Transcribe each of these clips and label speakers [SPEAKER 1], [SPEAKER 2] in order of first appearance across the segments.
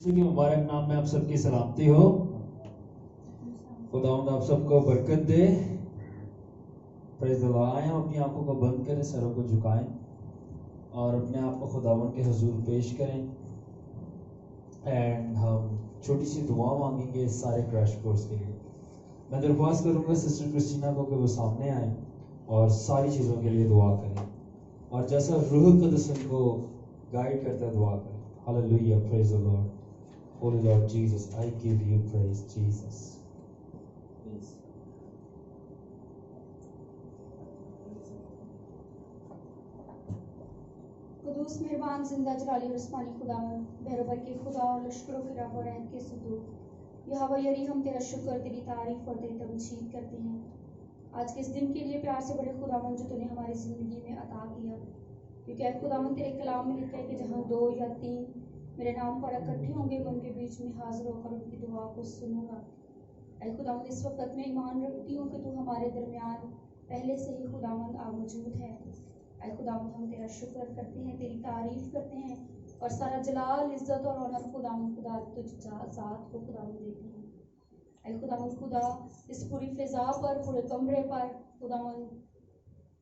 [SPEAKER 1] की मुबारक नाम में आप सबकी सलामती हो। खुदावंद आप सबको बरकत दे। Praise the Lord. आए हम अपनी आंखों को बंद करें, सरों को झुकाएं और अपने आप को खुदावंद के हुजूर पेश करें। एंड हम छोटी सी दुआ मांगेंगे इस सारे क्रैश कोर्स के लिए। मैं दरख्वास्त करूंगा सिस्टर क्रिस्टीना को कि वो सामने आए और सारी चीज़ों के लिए दुआ करें और जैसा रूह कुद्दूस उनको गाइड करता है दुआ करें। Hallelujah, praise the Lord. Holy Lord Jesus, I give you praise, Jesus. Please.
[SPEAKER 2] Quddus मेहरबान जिंदा जलाली और उस्मानी खुदावन, बहरोबर के खुदा और लश्करों के रब और रहत के सुदूर यहोवा यरी, हम तेरा शुक्र, तेरी तारीफ और तेरी तमजीद करते हैं आज के इस दिन के लिए। प्यार से बड़े खुदावन जो तूने हमारी ज़िंदगी में अता किया, क्योंकि ऐ खुदावन तेरे कलाम में लिखा है कि जहाँ 2 या 3 मेरे नाम पर इकट्ठे होंगे, मैं उनके बीच में हाजिर होकर उनकी दुआ को सुनूंगा। ऐ खुदावंद, इस वक्त मैं ईमान रखती हूँ कि तू हमारे दरमियान पहले से ही खुदावंद मौजूद है। ऐ खुदावंद, हम तेरा शुक्र करते हैं, तेरी तारीफ करते हैं और सारा जलाल, इज्जत और ऑनर खुदावंद खुदा तुझ ज़ात को खुदावंद देते हैं। ऐ खुदावंद खुदा, इस पूरी फिजा पर, पूरे कमरे पर, खुदावंद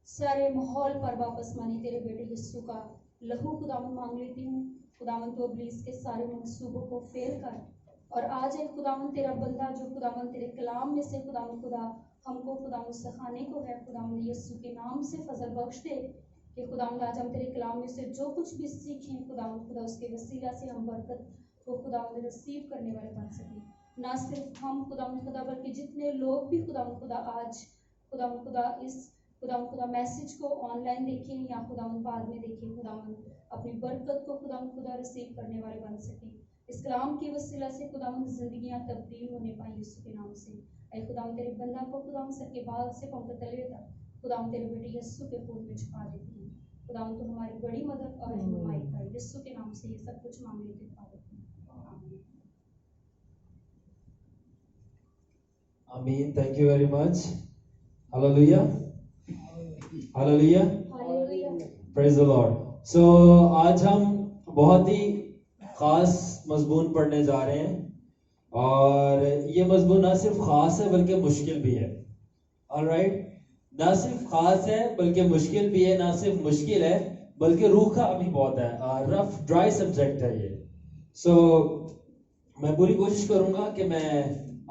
[SPEAKER 2] सारे माहौल पर वापस मानी तेरे बेटे यीशु का लहू खुदावंद मांग लेती हूँ। खुदावंद तो इब्लीस के सारे मंसूबों को फेल कर और आज है खुदावंद तेरा बंदा जो खुदावंद तेरे कलाम में से खुदावंद खुदा हमको खुदावंद सिखाने को है। खुदावंद यीशु के नाम से फजल बख्श दे कि खुदावंद आज हम तेरे कलाम में से जो कुछ भी सीखें खुदावंद खुदा, उसके वसीला से हम बरकत को खुदावंद रिसीव करने वाले बन सकें। ना सिर्फ हम खुदावंद खुदा, बल्कि जितने लोग भी खुदावंद खुदा आज खुदावंद खुदा इस खुदावंद खुदा मैसेज को ऑनलाइन देखें या खुदावंद बाद में देखें, खुदावंद अपनी बरकत को खुदावंद खुदा रिसीव करने वाले बन सकें। इस कलाम के वसीला से खुदावंद जिंदगियां तब्दील होने पाई यीशु के नाम से। ऐ खुदावंद तेरे बंदा को खुदावंद सर के बाल से पांव के तलवे तक खुदावंद तेरे बेटे यीशु के खून में छुपा देते हैं। खुदावंद तो हमारी बड़ी मदद और रहनुमाई कर, यीशु के नाम से ये सब कुछ मांग लेते हैं।
[SPEAKER 1] Amen. Thank you very much. Hallelujah. Hallelujah.
[SPEAKER 2] Hallelujah.
[SPEAKER 1] Praise the Lord. So आज हम बहुत ही खास मजमून पढ़ने जा रहे हैं और ये मजमून ना सिर्फ खास है बल्कि मुश्किल भी है। ऑलराइट, ना सिर्फ खास है बल्कि मुश्किल भी है, ना सिर्फ मुश्किल है बल्कि रूखा भी बहुत है, रफ ड्राई सब्जेक्ट है ये। सो मैं पूरी कोशिश करूंगा कि मैं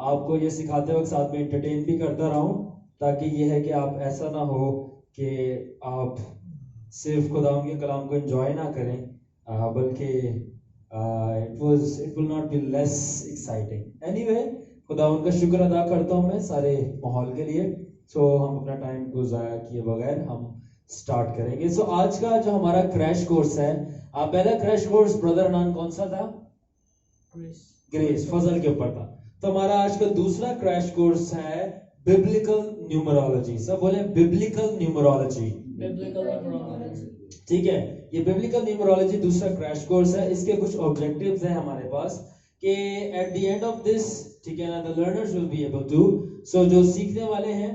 [SPEAKER 1] आपको ये सिखाते वक्त साथ में एंटरटेन भी करता रहूं, ताकि ये है कि आप ऐसा ना हो कि आप सिर्फ खुदावंद के कलाम को एंजॉय ना करें, बल्कि it will not be less exciting. Anyway, खुदावंद का शुक्र अदा करता हूं मैं सारे माहौल के लिए। सो हम अपना टाइम को ज़ाया किए बगैर हम स्टार्ट करेंगे। सो आज का जो हमारा क्रैश कोर्स है, पहला क्रैश कोर्स ब्रदर नाम कौन सा था? ग्रेस, फजल के ऊपर था। तो हमारा आज का दूसरा क्रैश कोर्स है बिब्लिकल न्यूमरोलॉजी। सब बोले बिब्लिकल न्यूमरोलॉजी। ठीक है, ये बिब्लिकल न्यूमरोलॉजी दूसरा क्रैश कोर्स है। इसके कुछ ऑब्जेक्टिव्स हैं हमारे पास कि at the end of this, ठीक है ना, the learners will be able to, so जो सीखने वाले हैं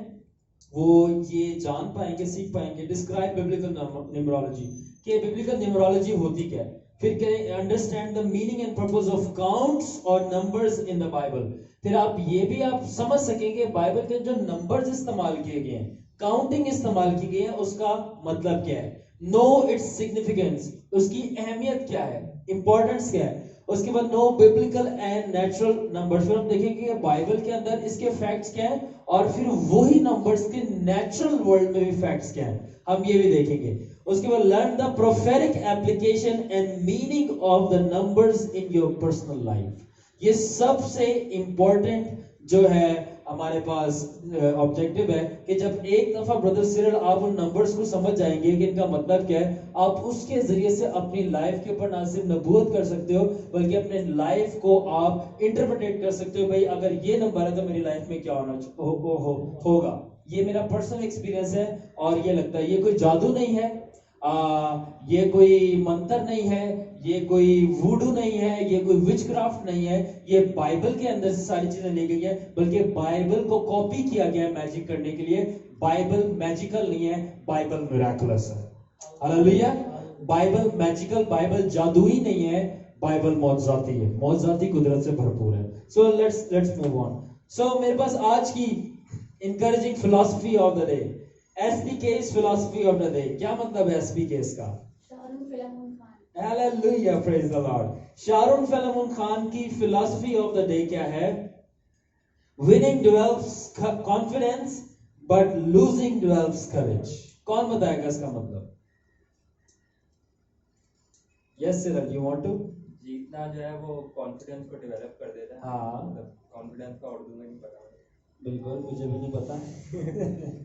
[SPEAKER 1] वो ये जान पाएंगे, सीख पाएंगे, डिस्क्राइब बिब्लिकल न्यूमरोलॉजी, कि बिब्लिकल न्यूमरोलॉजी होती क्या है। फिर करें understand the meaning and purpose of counts और नंबर्स इन द बाइबल। फिर आप ये भी आप समझ सकेंगे बाइबल के जो नंबर्स इस्तेमाल किए गए हैं, काउंटिंग इस्तेमाल की गई है, उसका मतलब क्या है, नो इट्स सिग्निफिकेंस, उसकी अहमियत क्या है, इंपॉर्टेंस क्या है। उसके बाद no biblical and natural numbers, फिर हम देखेंगे कि बाइबल के अंदर इसके फैक्ट्स क्या है और फिर वही नंबर्स के नेचुरल वर्ल्ड में भी फैक्ट्स क्या है, हम ये भी देखेंगे। उसके बाद learn the prophetic application and meaning of the numbers in your personal life. ये सबसे इंपॉर्टेंट जो है हमारे पास ऑब्जेक्टिव है कि जब एक दफा ब्रदर सिरल आप उन नंबर्स को समझ जाएंगे कि इनका मतलब क्या है, आप उसके जरिए से अपनी लाइफ के ऊपर ना सिर्फ नबूवत कर सकते हो बल्कि अपने लाइफ को आप इंटरप्रेट कर सकते हो। भाई अगर ये नंबर है तो मेरी लाइफ में क्या होगा। ये मेरा पर्सनल एक्सपीरियंस है और ये लगता है ये कोई जादू नहीं है, ये कोई मंत्र नहीं है, ये कोई वूडू नहीं है, ये कोई विचक्राफ्ट नहीं है, ये बाइबल के अंदर से सारी चीजें ली गई है, बल्कि बाइबल को कॉपी किया गया है मैजिक करने के लिए। बाइबल मैजिकल नहीं है, बाइबल मिरेकुलस है। हालेलुया। बाइबल मैजिकल, बाइबल जादुई नहीं है, बाइबल मौजज़ाती है, मौजज़ाती कुदरत से भरपूर है. So let's move on. So मेरे पास आज की encouraging philosophy of the day, SPK's philosophy of the day. क्या मतलब है SPK's का?
[SPEAKER 2] Shahrun फिल्मोन Khan.
[SPEAKER 1] Hallelujah, praise the Lord. Shahrun फिल्मोन Khan की philosophy of the day क्या है? Winning develops confidence, but losing develops courage. कौन बताएगा इसका मतलब? Yes, Cyril, you want to?
[SPEAKER 3] जीतना जो है वो कॉन्फिडेंस को डेवलप कर देता है.
[SPEAKER 1] हाँ.
[SPEAKER 3] मतलब कॉन्फिडेंस का उर्दू में नहीं पता
[SPEAKER 1] बिल्कुल, मुझे भी नहीं पता.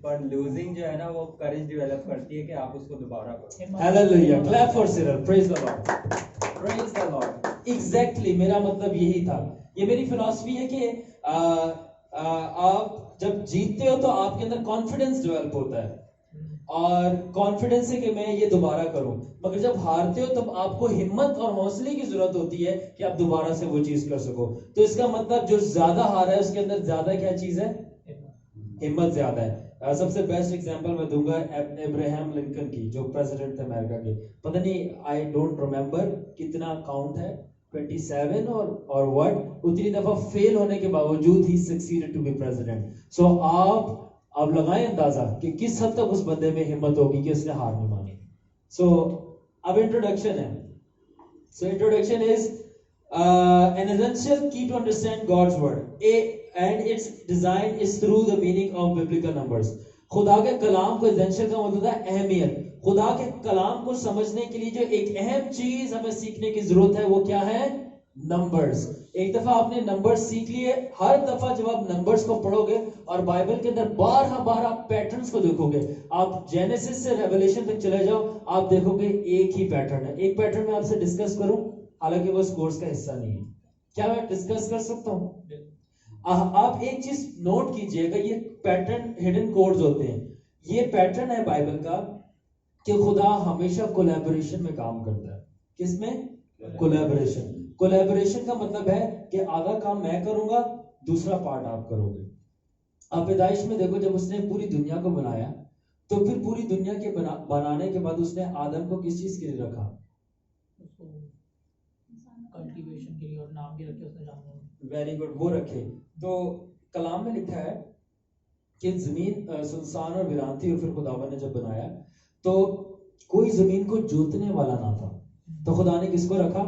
[SPEAKER 3] पर लूजिंग जो है ना वो करेज डेवलप करती है कि आप उसको दोबारा करो.
[SPEAKER 1] Hallelujah, clap for Cyril, praise the Lord, praise the Lord. Exactly, मेरा मतलब यही था. ये मेरी फिलॉसफी है कि आप जब जीतते हो तो आपके अंदर कॉन्फिडेंस डेवलप होता है और कॉन्फिडेंस है कि मैं ये दोबारा करूं. मगर जब हारते हो तब आपको हिम्मत और हौसले की जरूरत होती है कि आप दोबारा से वो चीज कर सको. तो इसका मतलब जो ज्यादा हारा है उसके अंदर ज्यादा क्या चीज है? हिम्मत ज्यादा है. सबसे बेस्ट एग्जांपल मैं दूंगा अब्राहम लिंकन की, जो प्रेसिडेंट थे अमेरिका के. पता नहीं, आई डोंट रिमेम्बर कितना काउंट है, 27 और व्हाट, उतनी दफा फेल होने के बावजूद ही सक्सीडेड टू बी प्रेसिडेंट. सो आप अब लगाएं अंदाजा कि किस हद तक उस बंदे में हिम्मत होगी कि उसने हार नहीं मानी. सो अब इंट्रोडक्शन है. So introduction is an essential key to understand God's word, and its design is through the meaning of biblical numbers. खुदा के कलाम को essential का मतलब है अहमियत. खुदा के कलाम को समझने के लिए जो एक अहम चीज हमें सीखने की जरूरत है वो क्या है? नंबर्स. एक दफा आपने नंबर्स सीख लिए, हर दफा जब आप नंबर्स को पढ़ोगे और बाइबल के अंदर बारह पैटर्न्स को देखोगे, आप जेनेसिस से रेवलेशन तक चले जाओ, आप देखोगे एक ही पैटर्न है. एक पैटर्न मैं आपसे डिस्कस करूं, हालांकि वो इस कोर्स का हिस्सा नहीं है. क्या मैं डिस्कस कर सकता हूं? आप एक चीज नोट कीजिएगा, ये पैटर्न हिडन कोड्स होते हैं. ये पैटर्न है बाइबल का कि खुदा हमेशा कोलैबोरेशन में काम करता है. किसमें? कोलैबोरेशन. कोलैबोरेशन का मतलब है कि आधा काम मैं करूंगा, दूसरा पार्ट आप करोगे. आप पैदाइश में देखो, जब उसने पूरी दुनिया को बनाया तो फिर पूरी दुनिया के बनाने के बाद उसने आदम को किस चीज के लिए रखा?
[SPEAKER 4] कल्टीवेशन के लिए, और नाम भी रखे उसने जानवर.
[SPEAKER 1] वेरी गुड, वो रखे. तो कलाम में लिखा है कि जमीन सुनसान और वीरान थी, और फिर खुदावन ने जब बनाया तो कोई जमीन को जोतने वाला ना था, तो खुदा ने किसको रखा?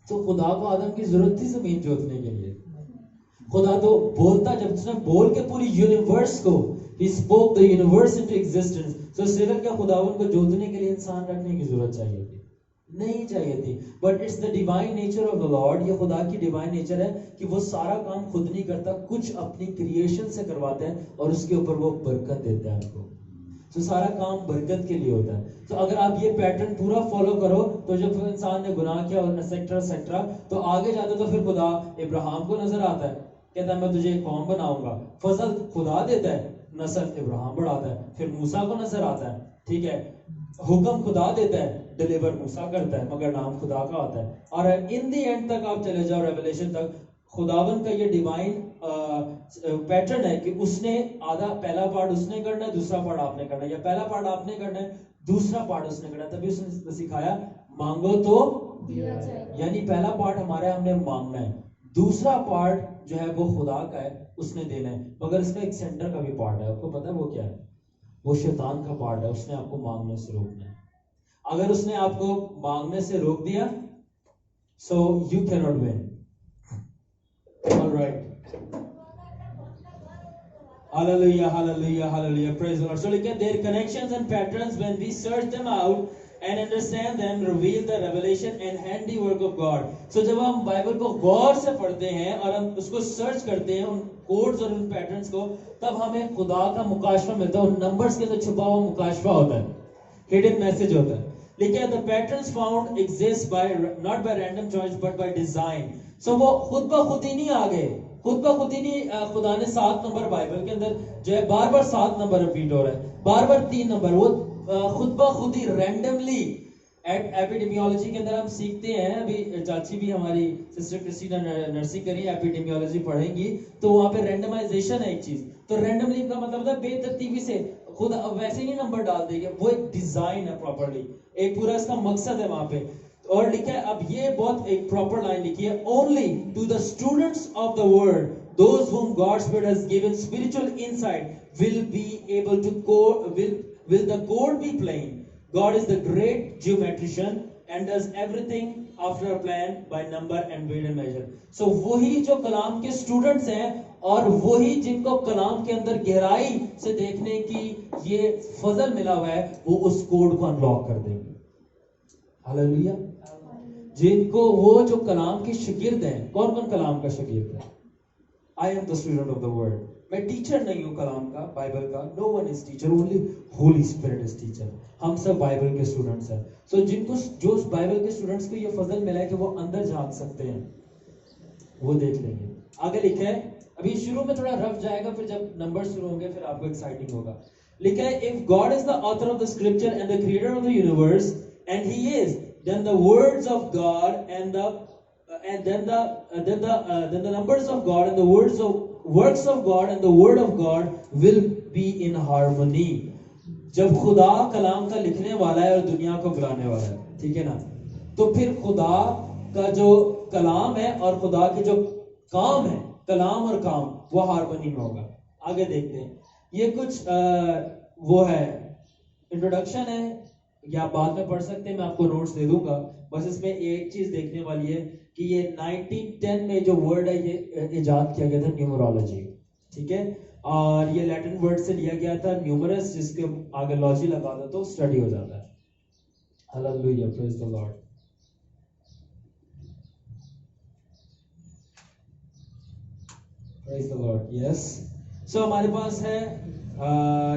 [SPEAKER 1] तो खुदा को आदम की जरूरत थी जमीन जोतने के लिए. खुदा तो बोलता, जब उसने बोल के पूरी यूनिवर्स को, he spoke the universe into existence. so सिर्फ क्या खुदावन को जोतने के लिए इंसान रखने की जरूरत चाहिए थी? नहीं चाहिए थी. But it's the divine nature of the Lord. ये खुदा की डिवाइन नेचर है कि वो सारा काम खुद नहीं करता, कुछ अपनी क्रिएशन से करवाता है और उसके ऊपर वो बरकत देता है हमको. तो सारा काम बरकत के लिए होता है. तो अगर आप ये पैटर्न पूरा फॉलो करो तो जब इंसान ने गुनाह किया और एक्सेट्रा तो आगे जाते तो फिर खुदा इब्राहिम को नजर आता है, कहता है मैं तुझे एक कौम बनाऊंगा. फजल खुदा देता है, नस्ल इब्राहिम बढ़ाता है. फिर मूसा को नजर आता है, ठीक है, हुक्म खुदा देता है, डिलीवर मूसा करता है, मगर नाम खुदा का आता है. और इन द एंड तक आप चले जाओ रेवलेशन तक, खुदावन का ये डिवाइन पैटर्न है कि उसने आधा, पहला पार्ट उसने करना है, दूसरा पार्ट आपने करना है, या पहला पार्ट आपने करना है, दूसरा पार्ट उसने करना है. तभी उसने सिखाया मांगो तो
[SPEAKER 2] दिया जाएगा.
[SPEAKER 1] यानी पहला पार्ट हमारा हमने मांगना है, दूसरा पार्ट जो है वो खुदा का है, उसने देना है. मगर इसका एक सेंटर का भी पार्ट है, आपको पता है वो क्या है? वो शैतान का पार्ट है. उसने आपको मांगने से रोकना है. अगर उसने आपको मांगने से रोक दिया, so you can not win. Alright. Hallelujah, hallelujah, hallelujah. Praise the Lord. So look at their connections and patterns, when we search them out and understand them, reveal the revelation and handiwork of God. So जब हम Bible को गौर से पढ़ते हैं और हम उसको search करते हैं, उन कोड्स और उन पैटर्न्स को, तब हमें खुदा का मुकाशफा मिलता है. उन नंबर्स के अंदर छुपा हुआ मुकाशफा होता है, हिडन मैसेज होता है. लेकिन the patterns found exist by not by random choice but by design. So वो खुद ब खुद ही नहीं आ गए, खुद ब खुद ही नहीं. खुदा ने 7 नंबर बाइबल के अंदर जो है बार बार 7 नंबर रिपीट हो रहा है, बार बार 3 नंबर, वो खुद ब खुद ही रैंडमली. एपिडेमियोलॉजी के अंदर हम सीखते हैं, अभी चाची भी हमारी सिस्टर क्रिस्टीना नर्सिंग करी, एपिडेमियोलॉजी पढ़ेंगी, तो वहाँ पे रैंडमाइजेशन है एक चीज. तो रैंडमली का मतलब है बेतरतीबी से, खुद वैसे ही नंबर डाल देंगे. वो एक डिजाइन है प्रॉपर्ली, एक पूरा इसका मकसद है वहां पे. اور لکھا ہے, اب یہ بہت ایک پراپر لائن لکھی ہے, only to the students of the word, those whom God's Spirit has given spiritual insight will be able to will the chord be playing. God is the great geometrician and does everything after a plan by number and weight and measure. So وہی جو کلام کے students ہیں اور وہی جن کو کلام کے اندر گہرائی سے دیکھنے کی یہ فضل ملا ہوا ہے, وہ اس کوڈ کو انلاک کر دیں گے. ہاللیلویا. جن کو وہ جو کلام کے شاگرد ہیں, کون کون کلام کا شاگرد ہے؟ I am the student of the word. میں ٹیچر نہیں ہوں کلام کا, بائبل کا. No one is teacher, only Holy Spirit is teacher. ہم سب بائبل کے اسٹوڈنٹس ہیں. سو جن کو جو بائبل کے اسٹوڈنٹس کو یہ فضل ملا ہے کہ وہ اندر جھانک سکتے ہیں, وہ دیکھ لیں گے. آگے لکھا ہے, ابھی شروع میں تھوڑا رف جائے گا, پھر جب نمبر شروع ہوں گے پھر آپ کو ایکسائٹنگ ہوگا. لکھا ہے, if God is the author of the scripture and the creator of the universe, and he is, then the words of God and then the numbers of God and the works of God and the word of God will be in harmony. جب خدا کلام کا لکھنے والا ہے اور دنیا کو بلانے والا ہے, ٹھیک ہے نا, تو پھر خدا کا جو کلام ہے اور خدا کے جو کام ہے, کلام اور کام, وہ ہارمونی میں ہوگا. آگے دیکھتے ہیں. یہ کچھ وہ ہے انٹروڈکشن ہے, یا بعد میں پڑھ سکتے ہیں, میں آپ کو نوٹس دے دوں گا. بس اس میں ایک چیز دیکھنے والی ہے کہ یہ 1910 میں جو ورڈ ہے یہ ایجاد کیا گیا تھا, نیومرولوجی, ٹھیک ہے, اور یہ لیٹن ورڈ سے لیا گیا تھا نیومرس, جس کے آگے لاجی لگا دو تو اسٹڈی ہو جاتا ہے. ہاللیلویا, پریز دی لارڈ. پریز دی لارڈ. یس, سو ہمارے پاس ہے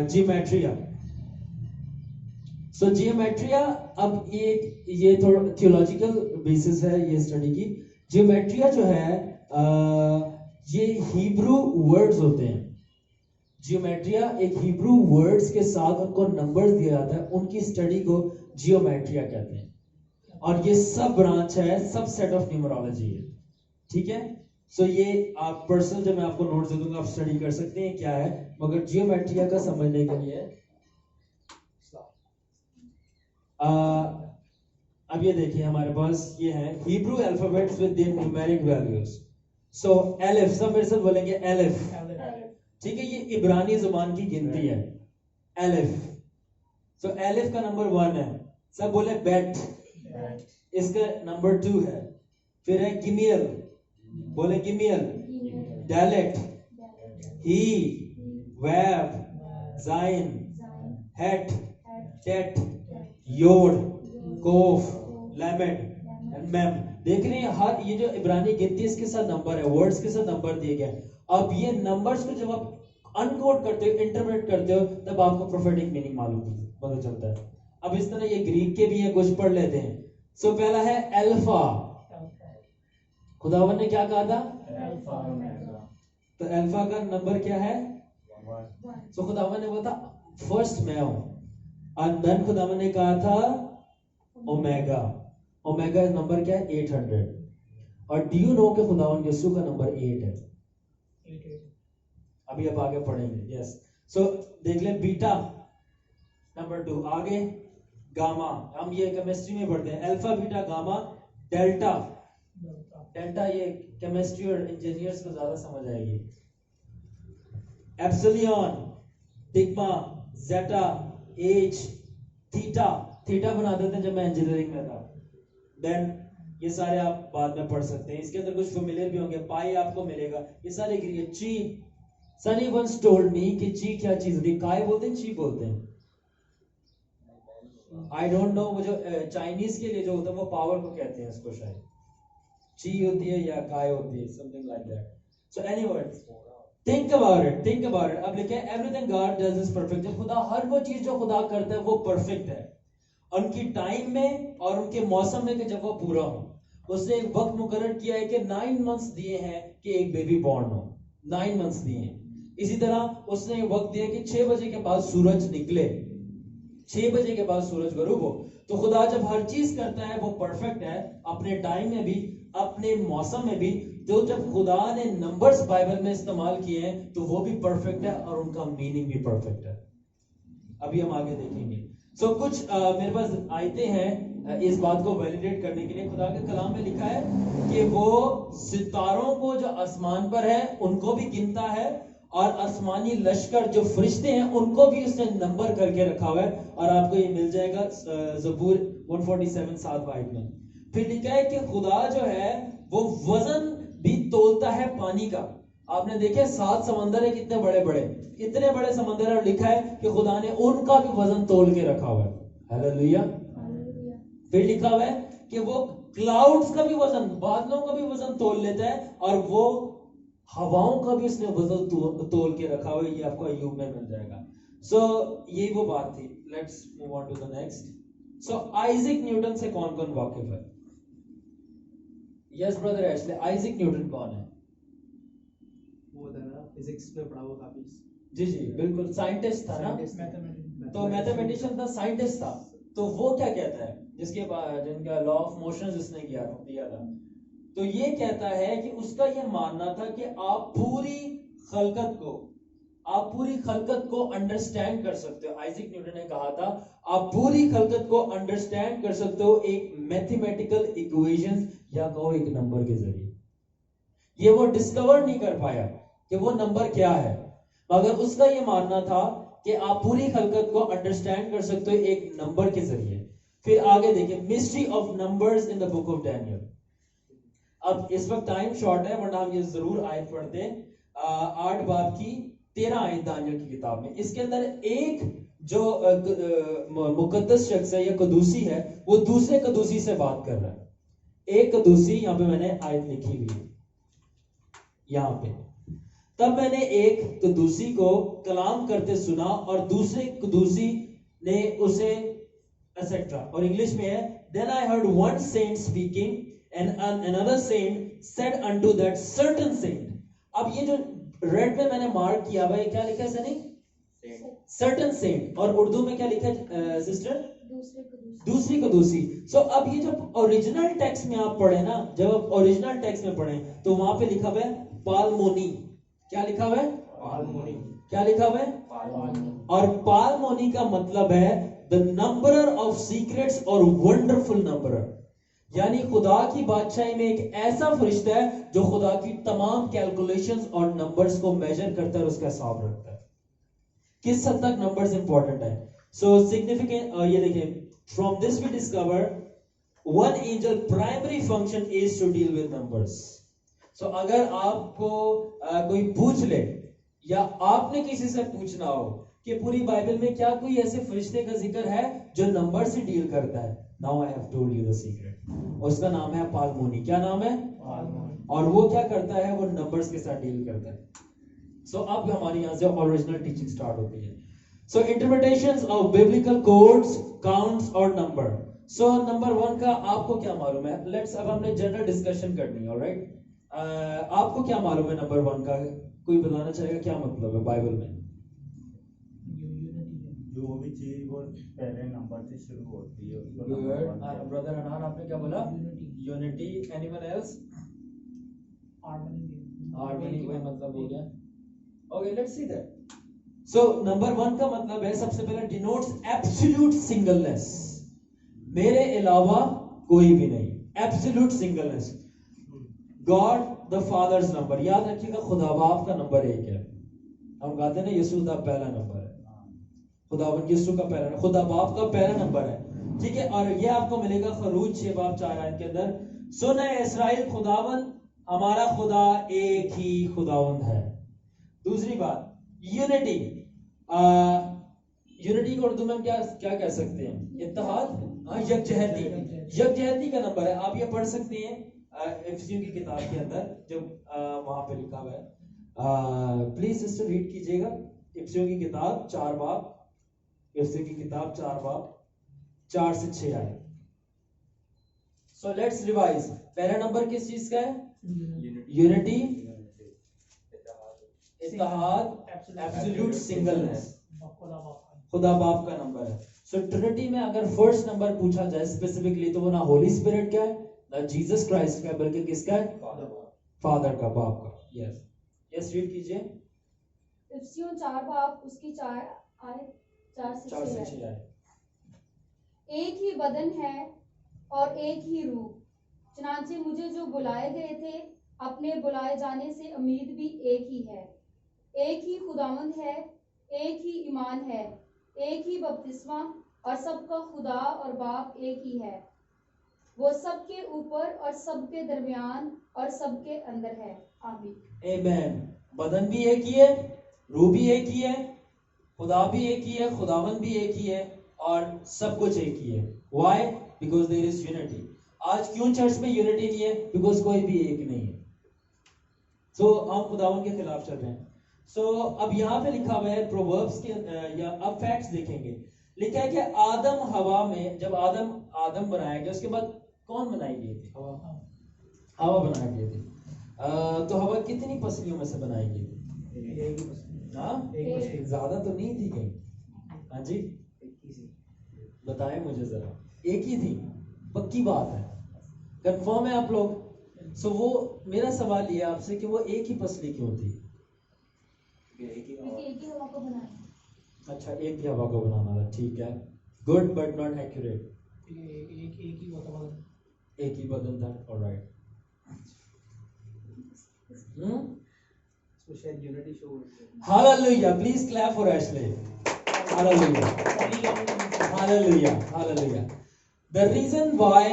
[SPEAKER 1] جیومیٹریا. سو جیومیٹریا, اب یہ تھوڑا تھیولوجیکل بیسس ہے یہ اسٹڈی کی. جیومیٹریا جو ہے یہ ہیبرو ورڈز ہوتے ہیں. جیومیٹریا ایک ہیبرو ورڈز کے ساتھ ان کو نمبرز دیا جاتا ہے, ان کی اسٹڈی کو جیومیٹریا کہتے ہیں. اور یہ سب برانچ ہے, سب سیٹ آف نیومرولوجی ہے, ٹھیک ہے. سو یہ آپ پرسنل جو میں آپ کو نوٹس دے دوں گا, آپ اسٹڈی کر سکتے ہیں کیا ہے, مگر جیومیٹریا کا سمجھنے کے لیے اب یہ دیکھیں ہمارے پاس یہ ہے Hebrew alphabets with their numeric values. So الف, سب میرے ساتھ بولیں گے الف, ٹھیک ہے. یہ عبرانی زبان کی گنتی ہے, الف. سو الف کا نمبر 1 ہے, سب بولے بیٹ, اس کا نمبر 2 ہے. پھر ہے گمیل, بولے gimel. Dalet, he, vav, zayin, het, tet, yod, kaf, lamed and mem. دیکھ رہے ہیں ہر یہ جو عبرانی گنتی ہے اس کے ساتھ نمبر ہے, ورڈز کے ساتھ نمبر دیے گئے. اب یہ نمبرز کو جب آپ انکوڈ کرتے ہو, انٹرپریٹ کرتے ہو, تب آپ کو پروفیٹک میننگ معلوم پتہ چلتا ہے. اب اس طرح یہ گریک کے بھی ہیں, کچھ پڑھ لیتے ہیں. سو پہلا ہے الفا. خداوند نے کیا کہا تھا؟ تو الفا کا نمبر کیا ہے؟ سو خداوند نے بولا فرسٹ میں ہوں, اور دین خداوند نے کہا تھا اومیگا. اومیگا نمبر کیا ہے؟ 800. اور ڈی یو نو کہ خداوند یسوع کا نمبر 8 ہے. ابھی آپ آگے پڑھیں گے. یس, سو دیکھ لیں بیٹا نمبر 2. آگے گاما, ہم یہ کیمسٹری میں پڑھتے ہیں, alpha, beta, gamma. Delta, delta یہ کیمسٹری اور انجینئرز کو زیادہ سمجھ آئے گی. Epsilon, sigma, zeta, H, theta. Theta بناتے تھے جب میں انجینئرنگ میں تھا. دین یہ سارے آپ بعد میں پڑھ سکتے ہیں, اس کے اندر کچھ فیملیئر بھی ہوں گے. پائی آپ کو ملے گا, یہ سارے گریے. چی, سنی ونس ٹولڈ می کہ چی کیا چیز ہوتی ہے. کائے بولتے ہیں, چی بولتے ہیں. آئی ڈونٹ نو, وہ جو چائنیز کے لیے جو ہوتا ہے وہ پاور کو کہتے ہیں اس کو, شاید چی ہوتی ہے یا کائے ہوتی ہے, something like that. So anyway, think about it, think about it. اب لکھیں everything God does is perfect. خدا ہر وہ چیز جو خدا کرتا ہے وہ پرفیکٹ ہے, ان کی ٹائم میں اور ان کے موسم میں, کہ جب وہ پورا ہو. اس نے ایک وقت مقرر کیا ہے کہ 9 months دیے ہیں کہ ایک بیبی بورن ہو, 9 months دیے ہیں. اسی طرح اس نے وقت دیا کہ 6 بجے کے بعد سورج نکلے, 6 بجے کے بعد سورج غروب ہو. تو خدا جب ہر چیز کرتا ہے وہ پرفیکٹ ہے, اپنے ٹائم میں بھی, اپنے موسم میں بھی. تو جب خدا نے نمبرز بائبل میں استعمال کیے ہیں تو وہ بھی پرفیکٹ ہے اور ان کا میننگ بھی پرفیکٹ ہے. ابھی ہم آگے دیکھیں گے. سو کچھ میرے پاس آیتیں ہیں اس بات کو ویلیڈیٹ کرنے کے لیے خدا کے کلام میں لکھا ہے کہ وہ ستاروں کو جو آسمان پر ہے ان کو بھی گنتا ہے, اور آسمانی لشکر جو فرشتے ہیں ان کو بھی اس نے نمبر کر کے رکھا ہوا ہے, اور آپ کو یہ مل جائے گا زبور 147 7 آیت میں. پھر لکھا ہے کہ خدا جو ہے وہ وزن بھی تولتا ہے پانی کا. آپ نے دیکھے 7 سمندر ہے کتنے بڑے بڑے, اتنے بڑے سمندر ہے, اور لکھا ہے کہ خدا نے ان کا بھی وزن تول کے رکھا ہوا ہے. ہیلیلویا. پھر لکھا ہوا ہے کہ وہ کلاؤڈز کا بھی وزن, بادلوں کا بھی وزن تول لیتا ہے, اور وہ ہواؤں کا بھی اس نے وزن تول کے رکھا ہوا ہے. یہ آپ کو ایوب میں مل جائے گا. سو یہی وہ بات تھی. Let's move on to the next. So Isaac Newton سے کون کون واقف ہے؟ Yes brother Ashley, Isaac Newton کون ہے؟
[SPEAKER 5] وہ ذرا فزکس پہ پڑھا ہوا کافی.
[SPEAKER 1] جی جی بالکل, سائنٹسٹ تھا نا, تو میتھمیٹیشین تھا, سائنٹسٹ تھا. تو وہ کیا کہتا ہے, جس کے جن کا لا آف موشنز اس نے دیا تھا, تو یہ کہتا ہے کہ اس کا یہ ماننا تھا کہ آپ پوری خلقت کو انڈرسٹینڈ کر سکتے ہو. آئزک نیوٹن نے کہا تھا آپ پوری خلقت کو انڈرسٹینڈ کر سکتے ہو ایک میتھمیٹیکل ایکویشن یا کہو ایک نمبر کے ذریعے. یہ وہ ڈسکور نہیں کر پایا کہ وہ نمبر کیا ہے, مگر اس کا یہ ماننا تھا کہ آپ پوری خلقت کو انڈرسٹینڈ کر سکتے ہو ایک نمبر کے ذریعے. پھر آگے دیکھیں mystery of numbers in the book of Daniel. اب اس وقت ٹائم شارٹ ہے ورنہ ہم یہ ضرور آیت پڑھتے ہیں, 8 باب کی 13 آیت دانیل کی کتاب میں. اس کے اندر ایک جو مقدس شخص ہے یا قدوسی ہے وہ دوسرے قدوسی سے بات کر رہا ہے. ایک قدوسی, یہاں پہ میں نے آیت لکھی ہوئی ہے یہاں پہ, تب میں نے ایک قدوسی کو کلام کرتے سنا اور دوسرے قدوسی نے اسے ایٹسیٹرا, اور انگلش میں ہے then I heard one saint speaking and another saint said unto that certain saint. اب یہ جو ریڈ میں نے مارک کیا ہوا ہے کیا لکھا ہے سنی؟ certain saint, اور اردو میں کیا لکھا ہے سسٹر؟ دوسری قدوسی. سو اب یہ جب اوریجنل ٹیکسٹ میں آپ پڑھیں نا, جب آپ اوریجنل ٹیکسٹ میں پڑھیں تو وہاں پہ لکھا ہوا ہے پالمونی. کیا لکھا ہوا ہے؟ پالمونی. کیا لکھا ہوا ہے؟ پالمونی. اور پالمونی کا مطلب ہے the numberer of secrets اور wonderful numberer, یعنی خدا کی بادشاہی میں ایک ایسا فرشتہ ہے جو خدا کی تمام کیلکولیشنز اور نمبرز کو میجر کرتا ہے اور اس کا حساب رکھتا ہے. کس حد تک نمبرز امپورٹنٹ ہے. سو سگنیفیکینٹ, یہ دیکھیں, from this we discover one angel primary function is to deal with numbers. سو اگر آپ کو کوئی پوچھ لے یا آپ نے کسی سے پوچھنا ہو کہ پوری بائبل میں کیا کوئی ایسے فرشتے کا ذکر ہے جو نمبر سے ڈیل کرتا ہے, now I have told you the secret. اس کا نام ہے پالمونی. کیا نام ہے؟ پالمونی. اور وہ کیا کرتا ہے, وہ نمبرز کے ساتھ ڈیل کرتا ہے. سو اب ہماری یہاں سے اوریجنل ٹیچنگ سٹارٹ ہوتی ہے. So interpretations of biblical codes, counts اور نمبر. سو نمبر 1 کا آپ کو کیا معلوم ہے؟ لیٹس, اب ہم نے جنرل ڈسکشن کرنی ہے. آلرائٹ, آپ کو کیا معلوم ہے نمبر 1 کا؟ کوئی بتانا چاہے گا کیا مطلب ہے بائبل میں؟
[SPEAKER 6] جو بھی چیز وہ پہلے نمبر سے شروع ہوتی ہے.
[SPEAKER 1] برادر انان آپ نے کیا بولا؟ Unity. Anyone else? Harmony. کوئی مطلب ہو گیا. Okay let's see that. So number 1 کا مطلب ہے سب سے پہلے ڈینوٹس ایبسولوٹ سنگلنس, میرے علاوہ کوئی بھی نہیں. Absolute singleness. God the Father's number, یاد رکھیے گا خدا باپ کا نمبر 1 ہے. ہم کہتے ہیں نا یسوع کا پہلا نمبر ہے, خداوند یسوع کا پہلا, خدا باپ کا پہلا نمبر ہے. ٹھیک ہے, اور یہ آپ کو ملے گا خروج 6 باب 4 آیت کے اندر. سن اے اسرائیل, خداوند ہمارا خدا ایک ہی خداوند ہے. دوسری بات یونٹی. یونٹی کو اردو میں ہم کیا کہہ سکتے ہیں؟ اتحاد. یکجہتی. یکجہتی کا نمبر ہے. آپ یہ پڑھ سکتے ہیں افسیوں کی کتاب کے اندر جب وہاں پہ لکھا ہوا ہے. پلیز سسٹر ریڈ کیجئے گا افسیوں کی کتاب 4 باب, افسیوں کی کتاب 4 باب 4 سے 6 آئے. So let's revise. پہلا نمبر کس چیز کا ہے؟ یونٹی, اتحاد, ایبسولوٹ سنگلنس. خدا باپ کا نمبر ہے. سو ٹرینٹی میں اگر فرسٹ نمبر پوچھا جائے اسپیسیفکلی تو وہ نہ ہولی اسپرٹ کا ہے نہ جیسس کرائسٹ کا, بلکہ کس کا ہے؟ فادر کا, باپ کا. یس یس ریڈ کیجئے.
[SPEAKER 2] افسیوں 4 باب اس کی 4 سے 6 ہے. ایک ہی بدن ہے اور ایک ہی روح. چنانچہ مجھے جو بلائے گئے تھے اپنے بلائے جانے سے امید بھی ایک ہی ہے. ایک ہی خداوند ہے, ایک ہی ایمان ہے, ایک ہی بپتسمہ, اور سب کا خدا اور باپ ایک ہی ہے. وہ سب کے اوپر اور سب کے درمیان اور سب کے اندر ہے. آمین.
[SPEAKER 1] Amen. بدن بھی ایک ہی ہے, روح بھی ایک ہی ہے, خدا بھی ایک ہی ہے, خداوند بھی ایک ہی ہے, اور سب کچھ ایک ہی ہے. Why? Because there is unity. آج کیوں چرچ میں یونٹی نہیں ہے؟ بیکاز کوئی بھی ایک نہیں ہے. سو ہم خداوند کے خلاف چل رہے ہیں. سو اب یہاں پہ لکھا ہوا ہے پرووربس کے, یا اب فیکٹس دیکھیں گے. لکھا ہے کہ آدم ہوا میں, جب آدم بنایا گیا اس کے بعد کون بنائی گئی تھی؟ ہوا بنائی گئی تھی. تو ہوا کتنی پسلیوں میں سے بنائی گئی تھی؟ ہاں, زیادہ تو نہیں تھی کہیں. ہاں جی بتائیں مجھے ذرا. ایک ہی تھی؟ پکی بات ہے, کنفرم ہے آپ لوگ؟ سو وہ میرا سوال یہ آپ سے کہ وہ ایک ہی پسلی کیوں تھی؟
[SPEAKER 2] کیونکہ ایک ہی ہوا کو بنانا.
[SPEAKER 1] اچھا, ایک ہی ہوا کو بنانا تھا. ٹھیک ہے, گڈ بٹ ناٹ ایکوریٹ.
[SPEAKER 4] ایک ہی ہوتا بدن.
[SPEAKER 1] ایک ہی بدن تھا. All right. Hallelujah. Please clap for Ashley. Hallelujah. Hallelujah. Hallelujah. The reason why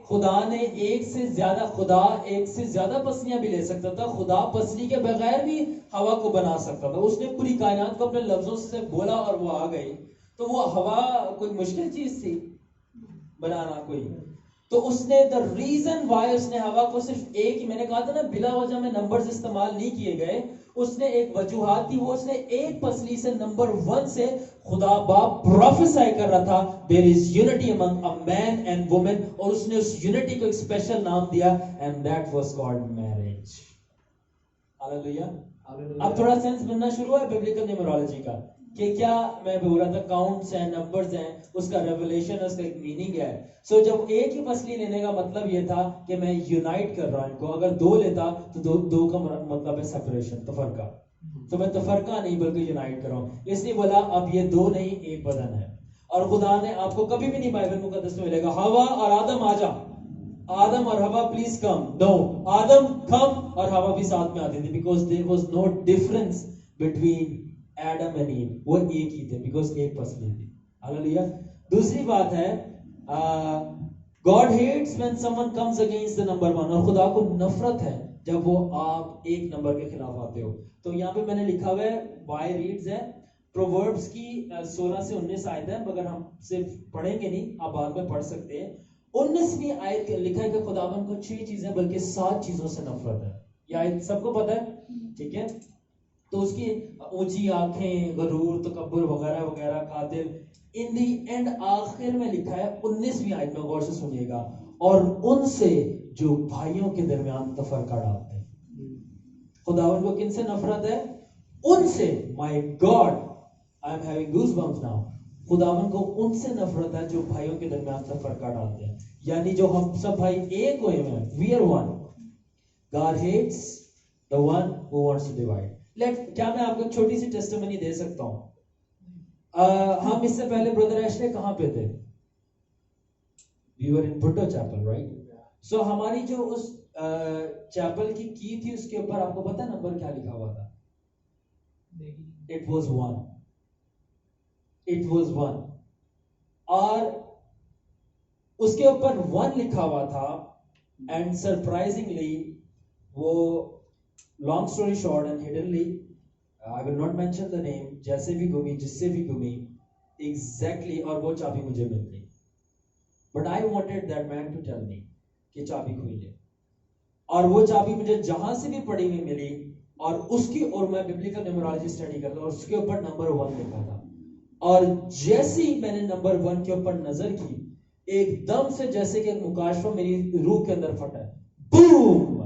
[SPEAKER 1] خدا نے ایک سے زیادہ پسلیاں بھی لے سکتا تھا. خدا پسلی کے بغیر بھی ہوا کو بنا سکتا تھا. اس نے پوری کائنات کو اپنے لفظوں سے بولا اور وہ آ گئی. تو وہ ہوا کوئی مشکل چیز تھی بنانا کوئی؟ تو اس نے the reason why اس نے ہوا کو صرف ایک ہی, میں نے کہا تھا نا بلا وجہ میں نمبرز استعمال نہیں کیے گئے. اس نے ایک وجوہات تھی. وہ اس نے ایک پسلی سے نمبر 1 سے خدا باپ پروفیسائی کر رہا تھا there is unity among a man and woman, اور اس نے اس یونٹی کو ایک اسپیشل نام دیا and that was called marriage. Hallelujah. اب تھوڑا سینس بننا شروع ہے بیبلیکل نیومرولوجی کا کہ کیا میں بول رہا تھا, کاؤنٹس ہیں, نمبرز ہیں, اس کا ریولیشن, اس کا ایک میننگ ہے. سو جب ایک ہی پسلی لینے کا مطلب یہ تھا کہ میں یونائٹ کر رہا ہوں ان کو. اگر 2 لیتا تو دو کا مطلب ہے سیپریشن, تفرقہ. تو میں تفرقہ نہیں بلکہ یونائٹ کر رہا ہوں. اس لیے بولا اب یہ 2 نہیں ایک بدن ہے. اور خدا نے آپ کو کبھی بھی نہیں بائبل مقدس میں ملے گا ہوا اور آدم آ جا, آدم اور ہوا پلیز کم. نو, آدم کم اور ہوا بھی ساتھ میں آتی تھی. Because there was no difference between Adam and ایو. وہ ایک ہی تھے بیکاز ایک پسلی تھی. ہاللیلویا. دوسری بات ہے God hates when someone comes against the number 1. اور خدا کو نفرت ہے جب وہ آپ ایک نمبر کے خلاف آتے ہو. تو یہاں پہ میں نے لکھا ہوا ہے بائی ریڈز ہے پرووربس کی 16 سے 19 آیت ہے, مگر ہم صرف پڑھیں گے نہیں, آپ بعد میں پڑھ سکتے ہیں. 19ویں آیت لکھا ہے کہ خداوند کو 6 چیزیں بلکہ 7 چیزوں سے نفرت ہے. یہ آیت سب کو پتہ ہے, ٹھیک ہے؟ تو اس کی اونچی آنکھیں, غرور, تکبر وغیرہ وغیرہ, قاتل. ان دی اینڈ آخر میں لکھا ہے 19ویں آیت میں, غور سے سنیے گا, اور ان سے جو بھائیوں کے درمیان تفرقہ ڈالتے ہیں. خداوند کو کن سے نفرت ہے؟ ان سے. My God, I am having goose bumps now. خداوند کو ان سے نفرت ہے جو بھائیوں کے درمیان تفرقہ ڈالتے ہیں. یعنی جو ہم سب بھائی ایک ہوئے ہیں, we are one. God hates the one who wants to divide. کیا میں آپ کو ایک چھوٹی سی ٹیسٹیمنی دے سکتا ہوں؟ ہم اس سے پہلے بردر ایشلے کہاں پہ تھے؟ We were in Bhutto Chapel, right? So ہماری جو اس چیپل کی تھی اس کے اوپر آپ کو پتا نمبر کیا لکھا ہوا تھا؟ It was 1. It was 1. اور اس کے اوپر 1 لکھا ہوا تھا. اینڈ سرپرائزنگلی وہ long story short and hiddenly, I will not mention the name, جیسے بھی گمی, جس سے بھی گمی, exactly, اور وہ چابی مجھے مل گئی. But I wanted that man to tell me کہ چابی کھوئی لے. اور وہ چابی مجھے جہاں سے بھی پڑی ہوئی ملی, اور اس کی, اور میں biblical numerology study کرتا, اور اس کے اوپر نمبر 1 لکھا تھا. اور جیسے ہی میں نے نمبر 1 کے اوپر نظر کی, ایک دم سے جیسے کہ مکاشفہ میری روح کے اندر پھٹا ہے, بوم,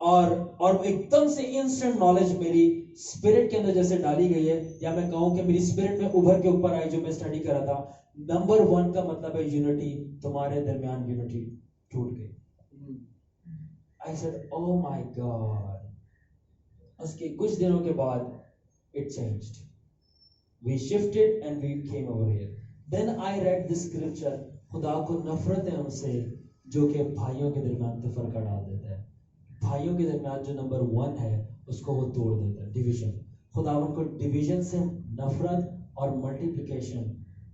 [SPEAKER 1] اور ایک دم سے انسٹنٹ نالج میری اسپرٹ کے اندر جیسے ڈالی گئی ہے, یا میں کہوں کہ میری اسپرٹ میں ابھر کے اوپر آئی جو میں اسٹڈی کر رہا تھا. نمبر 1 کا مطلب ہے یونٹی. تمہارے درمیان یونٹی ٹوٹ گئی. I said, oh my God. اس کے کچھ دنوں کے بعد it changed. We shifted and we came over here. Then I read this scripture. خدا کو نفرت ہے ان سے جو کہ بھائیوں کے درمیان تفرقہ ڈال دیتا ہے. بھائیوں کے درمیان جو نمبر 1 ہے اس کو وہ توڑ دیتا ہے, ڈویژن. خداوند کو ڈویژن سے نفرت اور ملٹیپلیکیشن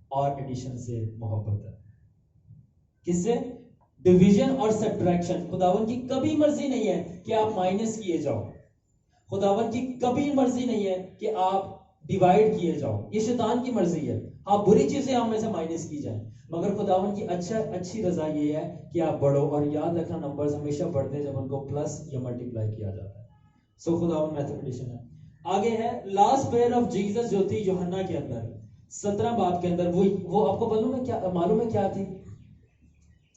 [SPEAKER 1] اور ایڈیشن سے محبت ہے. کس سے؟ ڈویژن اور سبٹریکشن. خداوند کی کبھی مرضی نہیں ہے کہ آپ مائنس کیے جاؤ. خداوند کی کبھی مرضی نہیں ہے کہ آپ ڈیوائیڈ کیے جاؤ. یہ شیطان کی مرضی ہے. آپ بری چیزیں ہم میں سے مائنس کی جائیں, مگر خداوند کی اچھی رضا یہ ہے کہ آپ بڑھو. اور یاد رکھنا نمبرز ہمیشہ بڑھتے ہیں جب ان کو پلس یا ملٹیپلائی کیا جاتا ہے. سو خداوند میتھمیٹیشین ہے. آگے ہے لاسٹ پریئر آف جیسس جو تھی یوحنا کے اندر 17 باب کے اندر. وہ آپ کو معلوم ہے کیا تھی؟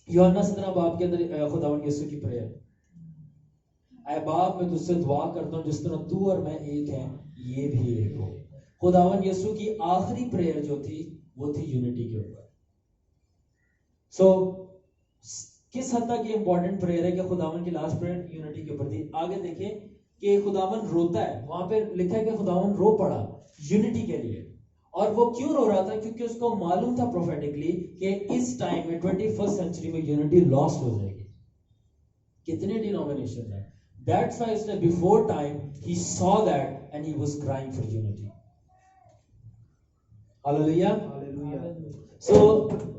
[SPEAKER 1] یوحنا 17 باب کے اندر خداوند یسوع کی پریئر, اے باپ میں تجھ سے دعا کرتا ہوں جس طرح تو اور میں ایک ہیں یہ بھی ایک ہو. خداوند یسوع کی آخری پریئر جو تھی وہ تھی یونٹی کے اوپر. سو کس حد تک یہ امپورٹنٹ پریئر ہے کہ خداوند کی لاسٹ پریئر یونٹی کے اوپر تھی. آگے دیکھیں کہ خداوند روتا ہے. وہاں پہ لکھا ہے کہ خداوند رو پڑا یونٹی کے لیے. اور وہ کیوں رو رہا تھا؟ کیونکہ اس کو معلوم تھا پروفیٹکلی کہ اس ٹائم میں 21st سینچری میں یونٹی لاسٹ ہو جائے گی. کتنے ڈینومینیشن ہیں. That's why it's like before time he saw that and he was crying for unity. Hallelujah. So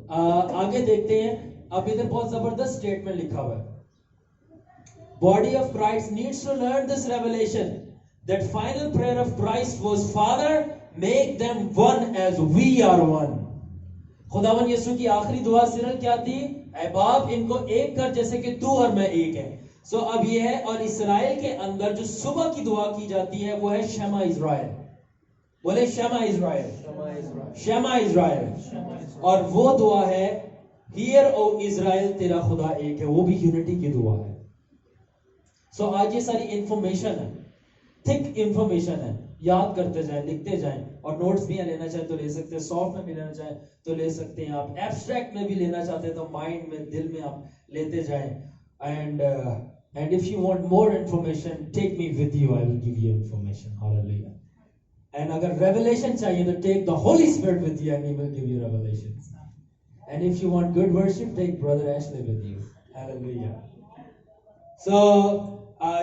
[SPEAKER 1] آگے دیکھتے ہیں. اب ادھر بہت زبردست اسٹیٹمنٹ لکھا ہوا ہے. Body of Christ needs to learn this revelation that final prayer of Christ was Father make them one as we are one. خداوند یسوع کی آخری دعا سرل کیا تھی؟ اے باپ ان کو ایک کر جیسے کہ تو اور میں ایک ہیں. سو اب یہ ہے. اور اسرائیل کے اندر جو صبح کی دعا کی جاتی ہے وہ ہے شمع اسرائیل. بولے شمع اسرائیل, شمع اسرائیل. اور وہ دعا ہے ہیئر او اسرائیل تیرا خدا ایک ہے. وہ بھی یونٹی کی دعا ہے. سو آج یہ ساری انفارمیشن ہے, تھک انفارمیشن ہے. یاد کرتے جائیں, لکھتے جائیں. اور نوٹس بھی لینا چاہیں تو لے سکتے ہیں, سافٹ میں بھی لینا چاہیں تو لے سکتے ہیں, آپ ایبسٹریکٹ میں بھی لینا چاہتے ہیں تو مائنڈ میں, دل میں آپ لیتے جائیں. And if you want more information, take me with you. I will give you information. Hallelujah. And agar revelation chahiye to take the Holy Spirit with you and he will give you revelations. And if you want good worship, take Brother Ashley with you. Hallelujah. So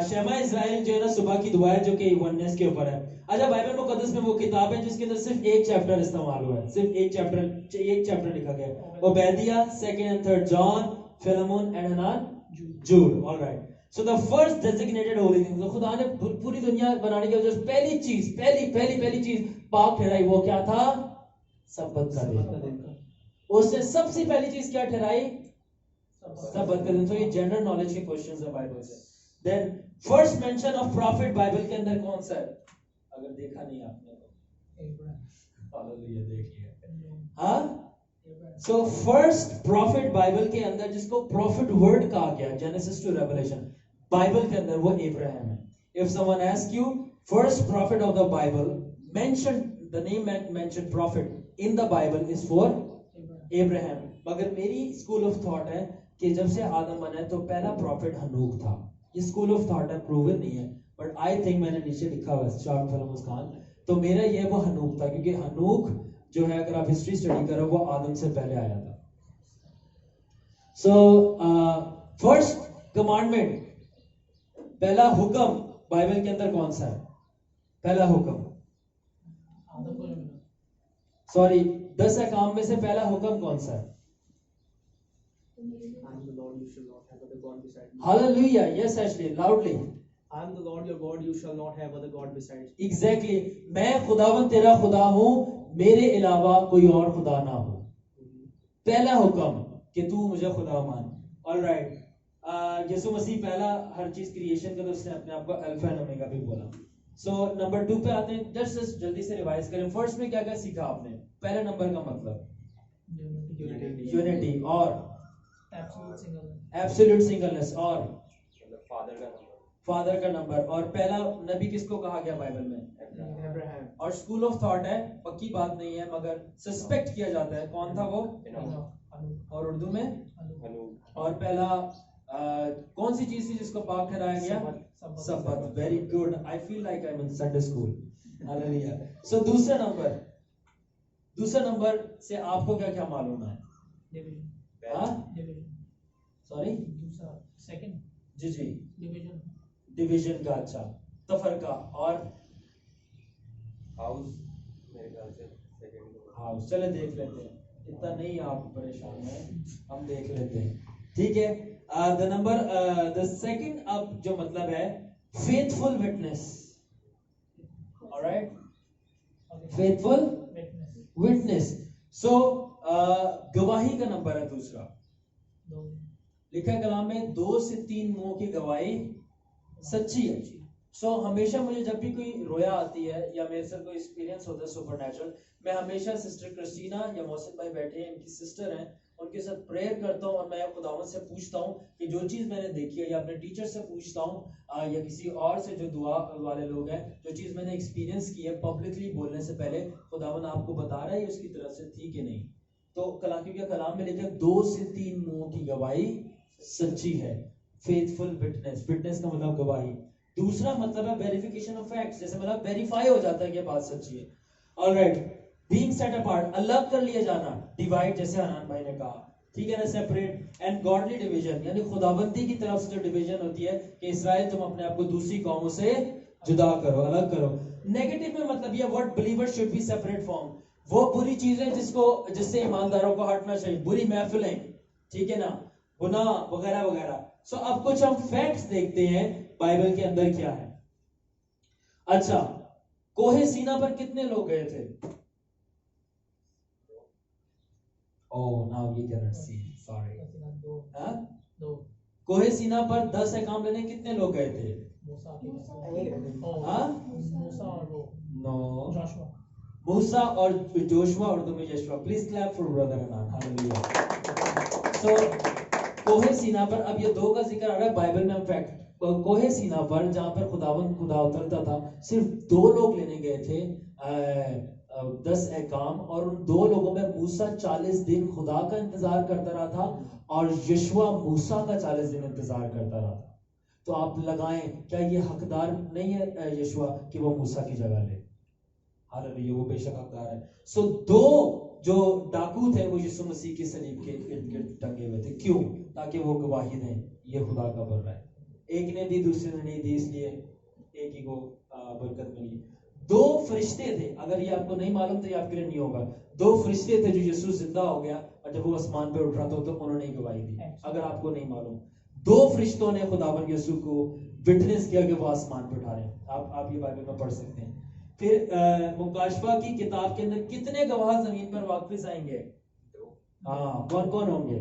[SPEAKER 1] شمع اسرائیل جو ہے نا صبح کی دعا ہے جو کہ ونس کے اوپر ہے. اچھا بائبل مقدس میں وہ کتاب ہے جس کے اندر صرف ایک چیپٹر استعمال ہوا ہے, صرف ایک چیپٹر لکھا گیا ہے. عبیدیہ, 2nd and 3rd John, Philemon and Hanan, Jude. All right. So the first designated holy thing, تو خدا نے پوری دنیا بنانے کی وجہ سے پہلی چیز پاک ٹھہرائی وہ کیا تھا؟ سبت کا دن. اس نے سب سے پہلی چیز کیا ٹھہرائی؟ سبت کا دن. تو یہ جنرل نالج کے کوسچنز ہیں بائبل سے. Then first mention of prophet Bible کے اندر کون سا ہے؟ اگر دیکھا نہیں آپ نے تو ہاللیلویا دیکھیے. ہاں سو فرسٹ پروفٹ بائبل کے اندر جس کو پروفٹ ورڈ کہا گیا, جینیسس ٹو ریویلیشن, بائبل کے اندر وہ ابراہیم ہے. If someone asks you first prophet of the Bible mentioned the name mentioned prophet in the Bible is for Abraham. مگر میری اسکول آف تھاٹ ہے کہ جب سے آدم بنا ہے تو پہلا پروفٹ ہنوک تھا. یہ اسکول آف تھاٹ ہے, پروون نہیں ہے, بٹ آئی تھنک میں نے نیچے لکھا ہوا ہے شاہ فلموس خان, تو میرا یہ وہ ہنوک تھا کیونکہ ہنوک جو ہے اگر آپ ہسٹری اسٹڈی کرو وہ آدم سے پہلے آیا تھا. سو فرسٹ کمانڈمنٹ, پہلا حکم بائبل کے اندر کون سا ہے؟ پہلا حکم, سوری 10 احکام میں سے پہلا حکم کون سا ہے؟ Hallelujah. Yes, Ashley, loudly.
[SPEAKER 5] I am the Lord your God, you shall not have other god besides.
[SPEAKER 1] Exactly. میں خداوند تیرا خدا ہوں, میرے علاوہ کوئی اور خدا نہ ہو. پہلا حکم کہ تو مجھے خدا مان. All right. یسوع مسیح پہلا ہر چیز کریشن کا تو اس نے اپنے آپ کو الفا اینڈ اومیگا بھی بولا. سو نمبر 2 پہ آتے ہیں. جسٹ جلدی سے ریوائز کریں. فرسٹ میں کیا کیا سیکھا آپ نے؟ پہلے نمبر کا مطلب یونٹی اور ایبسولوٹ سنگلنس اور فادر کا نمبر. اور پہلا نبی کس کو کہا گیا بائبل میں؟ ابراہیم. اور اسکول آف تھاٹ ہے, پکی بات نہیں ہے مگر سسپیکٹ کیا جاتا ہے کون تھا وہ, اور اردو میں. اور پہلا کون سی چیز تھی جس کو پاک ٹھہرایا گیا؟ سبت. Very good. I feel like I am in Sunday school. Hallelujah. So دوسرا نمبر سے آپ کو کیا کیا معلوم ہے؟
[SPEAKER 4] डिवीजन
[SPEAKER 1] सॉरी
[SPEAKER 4] दूसरा सेकंड
[SPEAKER 1] जी जी
[SPEAKER 4] डिवीजन
[SPEAKER 1] डिवीजन का, अच्छा तफरका, और
[SPEAKER 3] हाउस मेरे ख्याल से सेकंड
[SPEAKER 1] हाउस। चले देख लेते हैं, इतना नहीं आप परेशान हैं, हम देख लेते हैं, ठीक है। द नंबर द सेकंड अब जो मतलब है faithful witness, alright, faithful
[SPEAKER 4] witness
[SPEAKER 1] witness. So गवाही का नंबर है दूसरा,
[SPEAKER 4] दो
[SPEAKER 1] लिखा है कलाम में 2 से 3 मुंह की गवाही सच्ची है। सो हमेशा मुझे जब भी कोई रोया आती है या मेरे साथ कोई एक्सपीरियंस होता है सुपरनैचुरल, मैं हमेशा सिस्टर क्रिस्टीना या मोहसिन भाई बैठे हैं, इनकी सिस्टर हैं, उनके साथ प्रेयर करता हूँ और मैं खुदावंद से पूछता हूँ कि जो चीज़ मैंने देखी है, या अपने टीचर से पूछता हूँ या किसी और से जो दुआ वाले लोग हैं, जो चीज़ मैंने एक्सपीरियंस की है पब्लिकली बोलने से पहले खुदावंद आपको बता रहा है उसकी तरफ से थी कि नहीं। तो क्योंकि कलाम में लिखा है 2 से 3 मुंहों की गवाही सच्ची है, फेथफुल विटनेस। विटनेस का मतलब गवाही। दूसरा मतलब है वेरिफिकेशन ऑफ फैक्ट्स, जैसे मतलब वेरीफाई हो जाता है कि बात सच्ची है। ऑलराइट, बीइंग सेट अपार्ट, अलग कर लिया जाना, डिवाइड, जैसे हनान भाई ने कहा, ठीक है ना, सेपरेट। एंड गॉडली डिवीजन, यानी खुदाबंदी की तरफ से जो डिवीजन होती है कि इसराइल तुम अपने आप को दूसरी कौमों से जुदा करो, अलग करो। नेगेटिव में मतलब ये what believers should be separate from, वो बुरी चीजें जिससे ईमानदारों को हटना चाहिए, बुरी महफिलें, ठीक है ना, गुनाह वगैरह वगैरह। सो अब कुछ हम फैक्ट्स देखते हैं बाइबल के अंदर क्या है। अच्छा, कोहे सीना पर कितने लोग गए थे? Oh now you can not see, sorry.
[SPEAKER 4] दो
[SPEAKER 1] कोहे सीना पर 10 अहकाम लेने कितने लोग गए थे?
[SPEAKER 4] मूसा
[SPEAKER 1] हाँ?
[SPEAKER 4] मूसा और वो
[SPEAKER 1] नो,
[SPEAKER 4] जोशुआ
[SPEAKER 1] मूसा और जोशुआ, उर्दू में Yashua. Please clap for brother Anan, hallelujah. So कोहे सीना पर, अब ये 2 का जिक्र आ रहा है बाइबल में। फैक्ट, कोहे सीना पर जहां पर खुदा उतरता था, सिर्फ 2 लोग लेने गए थे 10 अहकाम, और उन 2 लोगों में मूसा 40 दिन खुदा का इंतजार करता रहा था और यशवा मूसा का 40 दिन इंतजार करता रहा था। तो आप लगाएं, क्या ये हकदार नहीं है यशवा कि वो मूसा की जगह ले? हालेलुया, वो बेशक हकदार है। सो 2 जो डाकू थे वो यीशु मसीह की सलीब के इर्द गिर्द टंगे हुए थे। क्यों? ताकि वो गवाही दें ये खुदा का बर्रा है। एक ने दी, दूसरे ने नहीं दी, इसलिए एक ही को बरकत मिली। 2 फरिश्ते थे, अगर ये आपको नहीं मालूम तो ये आपके लिए नहीं होगा। 2 फरिश्ते थे जो यीशु जिंदा हो गया और जब वो आसमान पे उठ रहा था तो उन्होंने ही गवाही दी, अगर आपको नहीं मालूम। 2 फरिश्तों ने खुदावन यीशु को विटनेस किया कि वो आसमान पे उठा रहे हैं। आप ये बाइबल में पढ़ सकते हैं। फिर मुकाशफा की किताब के अंदर कितने गवाह जमीन पर वापस आएंगे? हाँ, कौन कौन होंगे?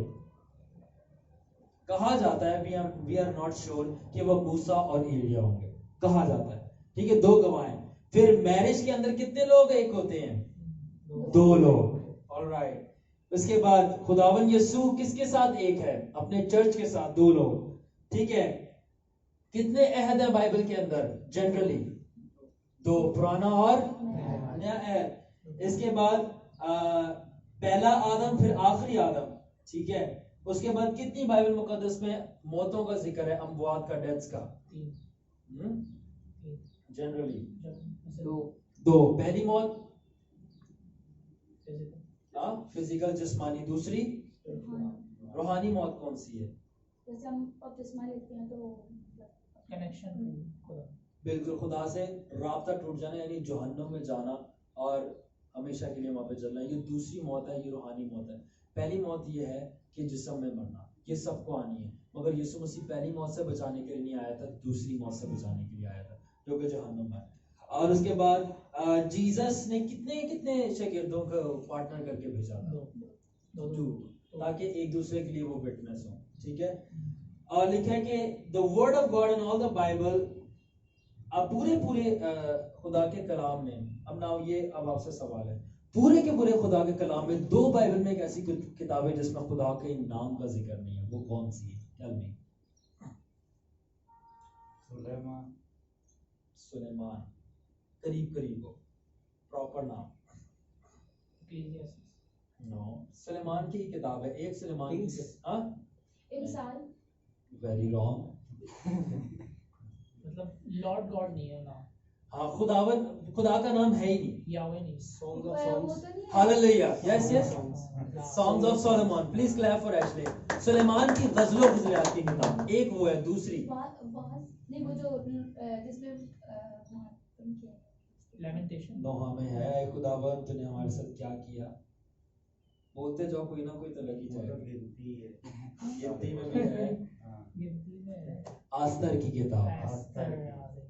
[SPEAKER 1] कहा जाता है वी आर नॉट श्योर कि वो मूसा और एलिया होंगे, कहा जाता है, ठीक है। 2 गवाह हैं। फिर मैरिज के अंदर कितने लोग एक होते हैं? 2 लोग, ऑलराइट। उसके बाद खुदावन यीशु किसके साथ एक है? अपने चर्च के साथ 2 लोग, ठीक है। कितने अहद है बाइबल के अंदर? जनरली 2, पुराना और नया अहद। इसके बाद पहला आदम, फिर आखिरी आदम, ठीक है। उसके बाद कितनी बाइबल मुकद्दस में मौतों का जिक्र है, अमवात का, डेथ्स का?
[SPEAKER 4] 3
[SPEAKER 1] जनरली
[SPEAKER 2] 2
[SPEAKER 1] पहली मौत फिजिकल जिस्मानी, दूसरी रूहानी मौत कौन सी है?
[SPEAKER 2] जैसे हम बपतिस्मा लेते हैं तो
[SPEAKER 4] कनेक्शन खुदा
[SPEAKER 1] बिल्कुल, खुदा से राब्ता टूट जाना, यानी जहन्नम में जाना और हमेशा के लिए वहां पे जलना, ये दूसरी मौत है, ये रूहानी मौत है। पहली मौत ये है कि जिस्म में मरना, ये सबको आनी है, मगर यीशु मसीह पहली मौत से बचाने के लिए नहीं आया था, दूसरी मौत से बचाने के लिए आया था, जो कि जहन्नम है। और उसके बाद जीसस ने कितने शागिर्दों को पार्टनर करके भेजा था? 2, ताकि एक दूसरे के लिए वो विटनेस हो, ठीक है। और लिखा है कि the word of God in all the Bible, अब पूरे खुदा के कलाम में, अब ना ये अब आपसे सवाल है, पूरे के पूरे खुदा के कलाम में 2 बाइबल में एक ऐसी किताब है जिसमें खुदा के नाम का जिक्र नहीं है, वो कौन सी है? Tell me. सुलेमान, करीब हो, प्रॉपर नाम नो, सुलेमान की किताब है, एक सुलेमान की, हाँ,
[SPEAKER 2] एक साल
[SPEAKER 1] वेरी रॉन्ग।
[SPEAKER 4] मतलब लॉर्ड गॉड नहीं है नाम,
[SPEAKER 1] हाँ खुदावन, खुदा का नाम है ही नहीं.
[SPEAKER 4] यावे नहीं.
[SPEAKER 5] Songs
[SPEAKER 2] वो
[SPEAKER 5] of
[SPEAKER 2] तो
[SPEAKER 5] Songs.
[SPEAKER 2] नहीं है।
[SPEAKER 1] Hallelujah. Yes, yes.
[SPEAKER 4] हाँ.
[SPEAKER 1] Songs of Solomon. Please clap for Ashley. Suleman की गजलों गुजरात की किताब एक वो है. दूसरी
[SPEAKER 2] नहीं वो जो जिसमें महात्म किया है।
[SPEAKER 4] Lamentation.
[SPEAKER 1] नोहा में है खुदावन तूने हमारे साथ क्या किया. बोलते जाओ, कोई ना कोई तो लग ही जाएगा.
[SPEAKER 6] गिनती है.
[SPEAKER 1] गिनती में भी है.
[SPEAKER 6] हाँ.
[SPEAKER 4] गिनती में
[SPEAKER 1] आस्तर की किताब.
[SPEAKER 4] आस्तर याद है.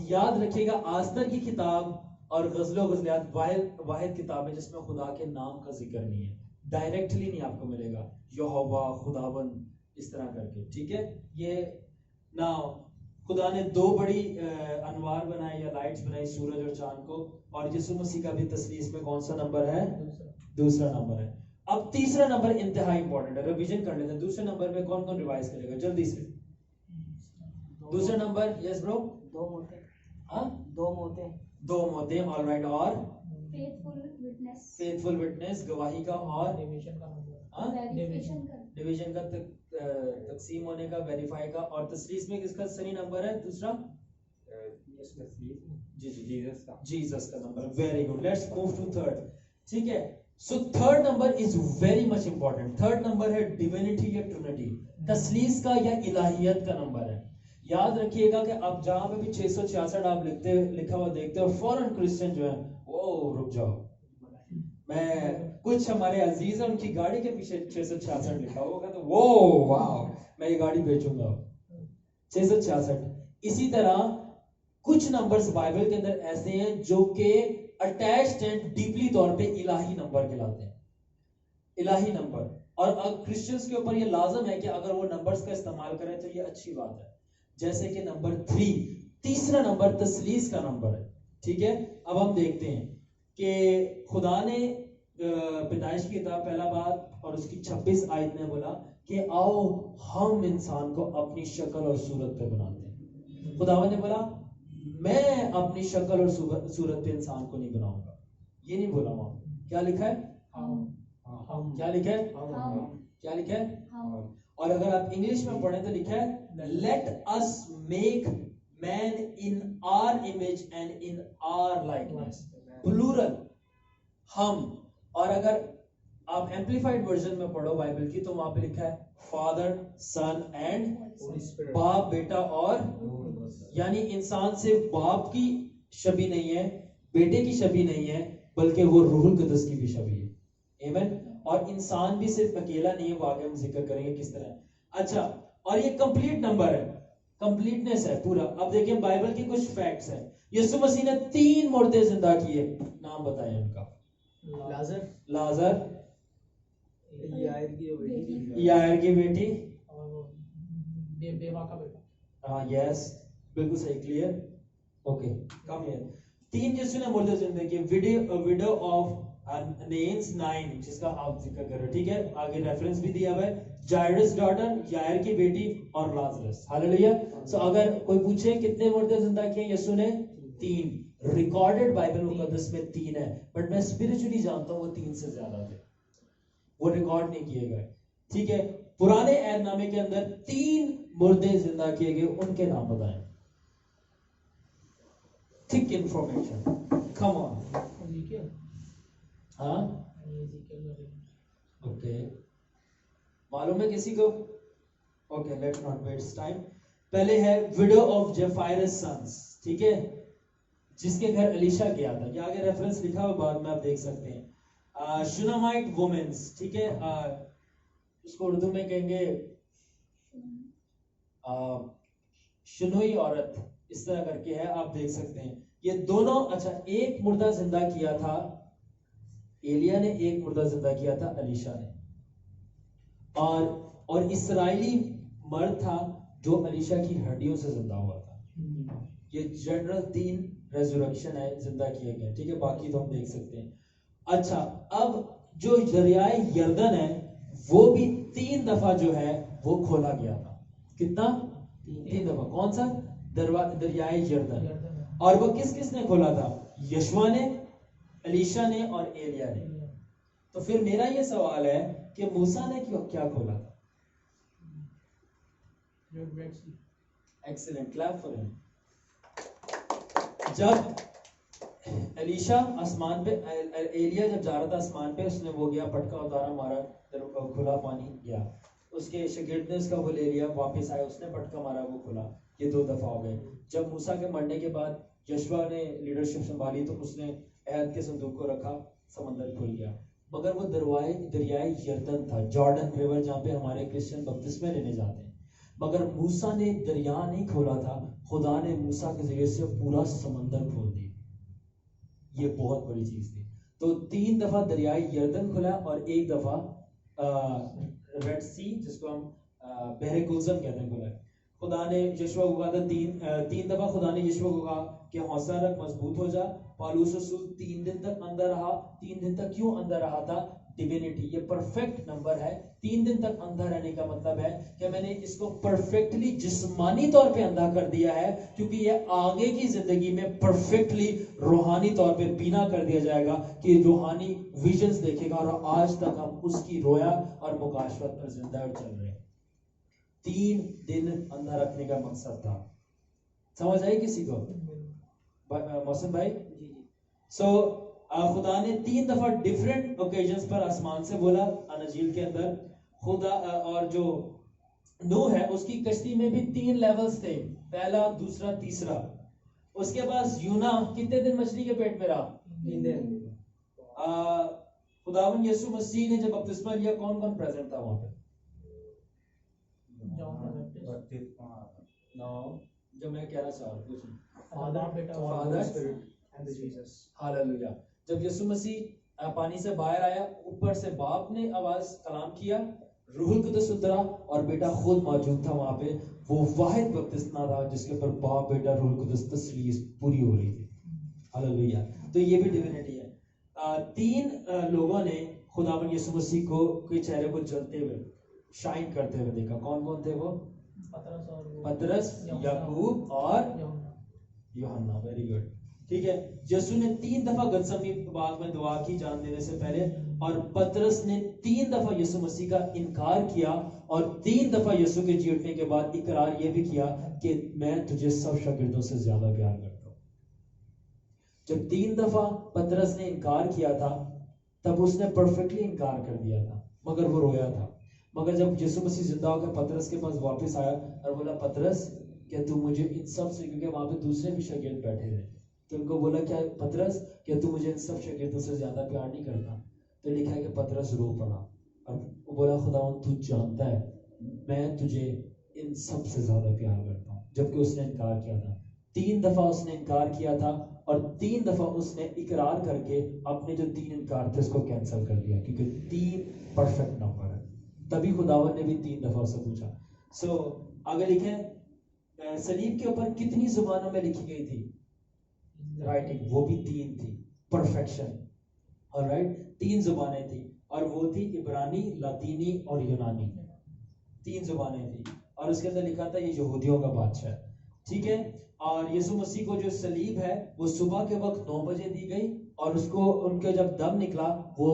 [SPEAKER 1] याद रखिएगा, आस्तर की किताब और गजलो गजलियात वाहिद किताब है जिसमें खुदा के नाम का जिक्र नहीं है. डायरेक्टली नहीं आपको मिलेगा यहोवा खुदावन इस तरह करके. ठीक है. ये ना खुदा ने दो बड़ी अनवार बनाई या लाइट्स बनाई, सूरज और चांद को. और यीशु मसीह का भी तस्लीस में कौन सा नंबर है? दूसरा नंबर है. अब तीसरा नंबर इंतहाई इंपॉर्टेंट है. रिवीजन कर लेते हैं. दूसरे नंबर पे कौन कौन रिवाइज करेगा जल्दी से? दूसरा नंबर. Yes bro.
[SPEAKER 7] दो मोते.
[SPEAKER 1] हाँ,
[SPEAKER 7] दो मोते.
[SPEAKER 1] दो मोते. ऑलराइट. और
[SPEAKER 2] फेथफुल
[SPEAKER 1] विटनेस गवाही का. और
[SPEAKER 4] डिवीजन का नंबर.
[SPEAKER 1] हाँ,
[SPEAKER 2] वेरिफिकेशन कर
[SPEAKER 1] डिवीजन का, तकसीम होने का, वेरीफाई का. और तस्लीस में किसका सही नंबर है? दूसरा. जी जी, जीसस का number. Very good. Let's move to third. ठीक है. So third number is very much important. Third number है डिविनिटी या ट्रिनिटी, तस्लीस का या इलाहियत का नंबर है. याद रखिएगा कि आप जहां पे भी 666 आप लिखा हुआ देखते हो, फॉरेन क्रिश्चियन जो है वो रुक जाओ. मैं कुछ हमारे अजीज हैं उनकी गाड़ी के पीछे 666 लिखा होगा तो वो वाह, मैं ये गाड़ी बेचूंगा. 666. इसी तरह कुछ नंबर्स बाइबल के अंदर ऐसे हैं जो कि अटैच्ड एंड डीपली तौर पे इलाही नंबर कहलाते हैं. इलाही नंबर. और क्रिश्चियंस के ऊपर ये लाजम है कि अगर वो नंबर्स का इस्तेमाल करें तो ये अच्छी बात है. जैसे कि नंबर 3, तीसरा नंबर तस्लीस का नंबर है. ठीक है. अब हम देखते हैं कि खुदा ने पैदाइश की किताब पहला बात और उसकी 26 आयत में बोला कि आओ हम इंसान को अपनी शक्ल और सूरत पे बनाते हैं. खुदावन ने बोला मैं अपनी शक्ल और सूरत पे इंसान को नहीं बनाऊंगा. ये नहीं बोला वहां. क्या लिखा है? क्या लिखा है? क्या लिखा है? और अगर आप इंग्लिश में पढ़ें तो लिखा है let us make man in our image and in our likeness. Plural, हम. और अगर आप एम्पलीफाइड वर्जन में पढ़ो बाइबल की तो वहां पे लिखा है फादर सन एंड बाप बेटा. और यानी इंसान से बाप की छवि नहीं है, बेटे की छवि नहीं है, बल्कि वो रूहुल कुद्दस की भी छवि है. आमीन. और इंसान भी सिर्फ अकेला नहीं है, वो आगे हम जिक्र करेंगे किस तरह. अच्छा, और ये कंप्लीट नंबर है, कंप्लीटनेस है पूरा. अब देखिए बाइबल के कुछ फैक्ट्स हैं. यीशु मसीह ने 3 मुर्दे जिंदा किए. नाम बताएं उनका. लाजर, यायर की बेटी,
[SPEAKER 4] देवा का बेटा.
[SPEAKER 1] हाँ यस, बिल्कुल सही. क्लियर. Okay, come here. 3 यीशु ने मुर्दे जिंदा किए. विडो ऑफ नेन्स 9 जिसका आप जिक्र कर रहे हो. ठीक है. आगे रेफरेंस भी दिया हुआ है. जायरस डॉटर, यायर की बेटी और लाजरस. हालेलुया. सो अगर कोई पूछे कितने मुर्दे जिंदा किए यीशु ने? 3. रिकॉर्डेड बाइबल मुकद्दस में 3 है, बट मैं स्पिरिचुअली जानता हूं वो 3 से ज्यादा थे, वो रिकॉर्ड नहीं किए गए. ठीक है. पुराने ऐहदनामे के अंदर 3 मुर्दे जिंदा किए गए, उनके नाम बताएं. थिक इंफॉर्मेशन. Come on. हाँ ओके, मालूम है किसी को? Okay, let's not waste time. पहले है विडो ऑफ जेफायरस सन्स. ठीक है, जिसके घर एलिशा गया था. ये आगे रेफरेंस लिखा हुआ बाद में आप देख सकते हैं. शुनामाइट वुमेन्स. ठीक है, उसको उर्दू में कहेंगे शुनुई औरत, इस तरह करके है, आप देख सकते हैं. ये दोनों. अच्छा, एक मुर्दा जिंदा किया था एलिया ने, एक मुर्दा जिंदा किया था एलिशा ने. और इस्राएली मर्द था जो एलिशा की हड्डियों से जिंदा हुआ था. ये जनरल 3 रेजरेक्शन है, जिंदा किए गए. ठीक है, बाकी तो हम देख सकते हैं. अच्छा, अब जो दरियाए यर्दन है वो भी 3 दफा जो है वो खोला गया था. कितना? 3 दफा. कौन सा? दरियाए यर्दन. और वो किस किस ने खोला था? यशवा ने, एलिशा ने और एलिया ने. तो फिर मेरा ये सवाल है कि मूसा ने क्या खोला था? Excellent, clap for him. जब एलिशा आसमान पे एलिया जब जा रहा था आसमान पे, उसने वो गया पटका उतारा, मारा, खुला पानी गया। उसके शागिर्द ने उसका वो ले लिया, वापस आया, उसने पटका मारा, वो खुला। ये 2 दफा हो गए। जब मूसा के मरने के बाद यशवा ने लीडरशिप संभाली तो उसने अहद के संदूक को रखा, समंदर खुल गया। मगर वो दरियाए यरदन था, जॉर्डन रिवर, जहाँ पे हमारे क्रिश्चियन बपतिस्मे लेने जाते हैं। मगर मूसा ने दरिया नहीं खोला था, खुदा ने मूसा के जरिए से पूरा समंदर खोल दिया। ये बहुत बड़ी चीज थी। तो 3 दफा दरियाए यरदन खुला और 1 दफा रेड सी, जिसको हम बहरे कुलज़म कहते हैं, खुला। खुदा ने यशवा को कहा था, 3 दफा खुदा ने यशवा को कहा कि हौसला रख, मजबूत हो जा। पौलुस रसूल 3 दिन तक अंदर रहा। 3 दिन तक क्यों अंदर रहा था? डिविनिटी, ये परफेक्ट नंबर है। 3 दिन तक अंधा रहने का मतलब है कि मैंने इसको परफेक्टली जिस्मानी तौर पे अंधा कर दिया है, क्योंकि ये आगे की जिंदगी में परफेक्टली रूहानी तौर पे बीना कर दिया जाएगा कि रूहानी विजन्स देखेगा। और आज तक हम उसकी रोया और मुकाशवत पर जिंदा और चल रहे हैं। 3 दिन अंधा रखने का मकसद था। समझ आई किसी को? मौसम भाई? सो खुदा ने 3 दफा डिफरेंट ओकेजन्स पर आसमान से बोला अनजील के अंदर। खुदा और जो नूह है उसकी कश्ती में भी 3 लेवल्स थे, पहला, दूसरा, तीसरा। उसके बाद यूना कितने दिन मछली के पेट में रहा?
[SPEAKER 3] 3 दिन।
[SPEAKER 1] खुदावन यीशु मसीह ने जब बपतिस्मा लिया, कौन कौन प्रेजेंट था वहां पे? जो मैं कह रहा था, जब यीशु मसीह पानी से बाहर आया, ऊपर से बाप ने आवाज कलाम किया, रूहुल कुद्दुस उतरा और बेटा खुद मौजूद था वहां पे। वो वाहिद बपतिस्मा था जिसके ऊपर बाप, बेटा, रूहुल कुद्दुस तस्लीस पूरी हो रही थी। हालेलुया। तो ये भी डिविनिटी है। 3 लोगों ने खुदावन यीशु मसीह को के चेहरे को जलते हुए, शाइन करते हुए देखा। कौन कौन थे वो? पतरस, याकूब और यूहन्ना। वेरी गुड, ठीक है। यीशु ने 3 दफा गतसमनी बाग में दुआ की जान देने से पहले, और पतरस ने 3 दफा यीशु मसीह का इनकार किया, और 3 दफा यीशु के जी उठने के बाद इकरार ये भी किया कि मैं तुझे सब शागिर्दों से ज्यादा प्यार करता हूं। जब 3 दफा पतरस ने इनकार किया था, तब उसने परफेक्टली इनकार कर दिया था, मगर वो रोया था। मगर जब यीशु मसीह जिंदा होकर पतरस के पास वापस आया और बोला, पतरस क्या तू मुझे इन सब से, क्योंकि वहां पे दूसरे भी शागिर्द बैठे थे, तो उनको बोला, क्या पतरस क्या तू मुझे इन सब शागिर्दों से ज्यादा प्यार नहीं करता? तो लिखा है कि पतरस रो पड़ा और वो बोला, खुदावन तू जानता है मैं तुझे इन सब से ज्यादा प्यार करता हूँ। जबकि उसने इनकार किया था। 3 दफा उसने इनकार किया था, और 3 दफा उसने इकरार करके अपने जो 3 इनकार थे उसको कैंसिल कर दिया, क्योंकि 3 परफेक्ट नंबर है। तभी खुदावन ने भी 3 दफा उससे पूछा। सो आगे लिखे, सलीब के ऊपर कितनी जुबानों में लिखी गई थी राइटिंग? वो भी 3 थी, परफेक्शन। ऑलराइट, 3 जुबानें थी, और वो थी इब्रानी, लातीनी और यूनानी। 3 जुबानें थी, और उसके अंदर लिखा था ये यहूदियों का बादशाह, ठीक है। और यीशु मसीह को जो सलीब है वो सुबह के वक्त 9 बजे दी गई, और उसको उनके जब दम निकला वो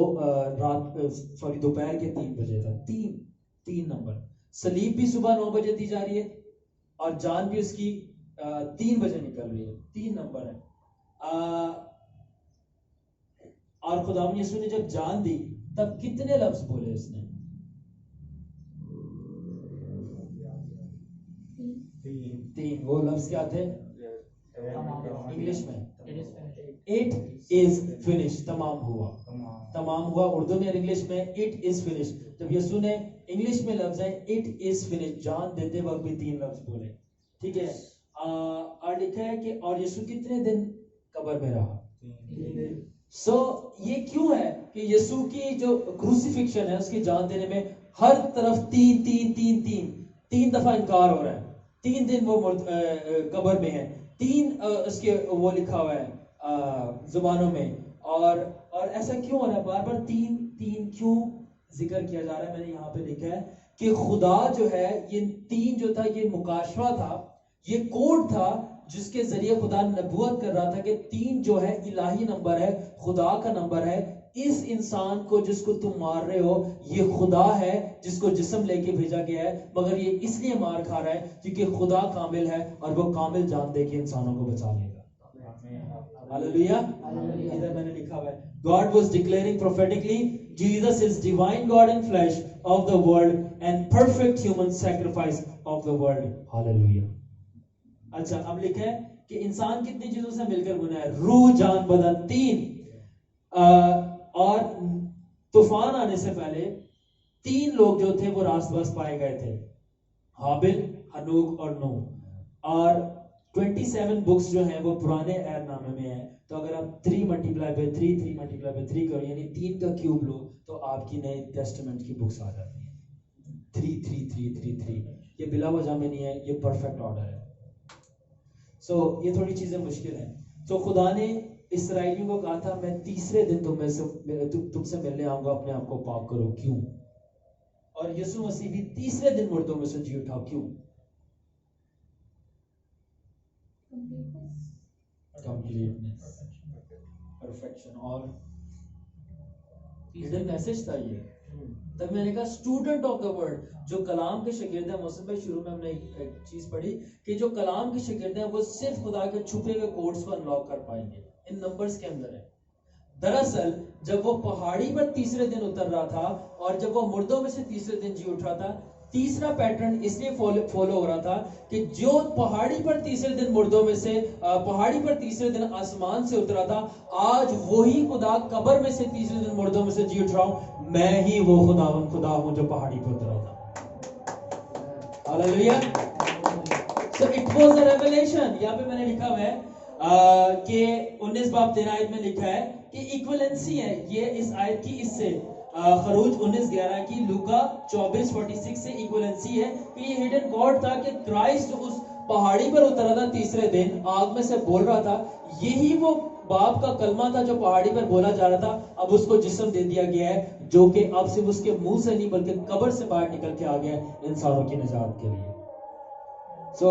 [SPEAKER 1] दोपहर के 3 बजे था। 3 नंबर। सलीब भी सुबह 9 बजे दी जा रही है, और जान भी उसकी 3 बजे निकल रही है। 3 नंबर है। और खुदावंद यीशु ने जब जान दी तब कितने लफ्ज बोले उसने? 3। वो लफ्ज क्या थे इंग्लिश में? इट इज फिनिश, तमाम हुआ। तमाम हुआ उर्दू में और इंग्लिश में इट इज फिनिश। जब यीशु ने इंग्लिश में लफ्ज है इट इज फिनिश, जान देते वक्त भी 3 लफ्ज बोले, ठीक है। और लिखा है कि और यीशु कितने दिन कब्र में रहा? 3 दिन। सो ये क्यों है कि यीशु की जो क्रूसिफिक्शन है, उसकी जान देने में हर तरफ 3 दफा इनकार हो रहा है। 3 दिन वो कब्र में है, 3 उसके वो लिखा हुआ है जुबानों में। और ऐसा क्यों हो रहा है? बार बार 3 क्यों जिक्र किया जा रहा है? मैंने यहाँ पे लिखा है कि खुदा जो है, ये 3 जो था ये मुकाशवा था, ये कोड था जिसके जरिए खुदा नबूवत कर रहा था कि 3 जो है इलाही नंबर है, खुदा का नंबर है। इस इंसान को जिसको तुम मार रहे हो ये खुदा है जिसको जिस्म लेके भेजा गया है, मगर ये इसलिए मार खा रहा है क्योंकि खुदा कामिल है और वो कामिल जान दे के इंसानों को बचा लेगा। हालेलुया, इधर मैंने लिखा हुआ है, God was declaring prophetically, Jesus is divine God in flesh of the world and perfect human sacrifice of the world. Hallelujah. अच्छा, अब लिखा है कि इंसान कितनी चीजों से मिलकर बना है? रूह, जान, बदन, तीन. और तूफान आने से पहले तीन लोग जो थे वो रास्तबाज पाए गए थे, हाबिल, हनूक और नूह. और 27 बुक्स जो हैं वो पुराने ऐहदनामे में है. तो अगर आप 3 मल्टीप्लाई बाय 3 3 मल्टीप्लाई बाय 3 करो, यानी 3 का क्यूब लो, तो आपकी नए टेस्टामेंट की बुक्स आ जाती हैं. 3 3 3 3 3. ये बिला वजह में नहीं है, ये परफेक्ट ऑर्डर है. सो ये थोड़ी चीजें मुश्किल हैं. तो खुदा ने इसराइलियों को कहा था, मैं तीसरे दिन तुमसे मिलने आऊंगा, अपने आप को पाक करो. क्यों? और यीशु मसीह भी तीसरे दिन मुर्दों में से जी उठा. क्यों? Completeness, perfection. और हिडन मैसेज था ये. तब मैंने कहा स्टूडेंट ऑफ द वर्ड, जो कलाम के शागिर्द हैं. मौसम भाई शुरू में हमने एक चीज पढ़ी कि जो कलाम के शागिर्द हैं वो सिर्फ खुदा के छुपे हुए कोड्स को अनलॉक कर पाएंगे. इन नंबर्स के अंदर है. दरअसल जब वो पहाड़ी पर तीसरे दिन उतर रहा था और जब वो मुर्दों में से तीसरे दिन जी उठ रहा था, तीसरा पैटर्न इसलिए फॉलो हो रहा था कि जो पहाड़ी पर तीसरे दिन मुर्दों में से पहाड़ी पर तीसरे दिन आसमान से उतरा था, आज वही खुदा कब्र में से तीसरे दिन मुर्दों में से जी उठ रहा हूं. मैं ही वो खुदा हूं जो पहाड़ी पर उतरा था. Hallelujah. So it was a revelation. यहां पे मैंने लिखा हुआ है कि 19 बाब 13 आयत में लिखा है कि इक्विवेलेंसी है ये इस आयत की इससे. खरूज 19:11 की, लूका 24:46 से इक्विवेलेंसी है कि ये हिडन गॉड था कि क्राइस्ट उस पहाड़ी पर उतरा था तीसरे दिन, आग में से बोल रहा था. यही वो बाप का कलमा था जो पहाड़ी पर बोला जा रहा था. अब उसको जिस्म दे दिया गया है जो कि अब सिर्फ उसके मुंह से नहीं बल्कि कब्र से बाहर निकल के आ गया है इंसानों की निजात के लिए. सो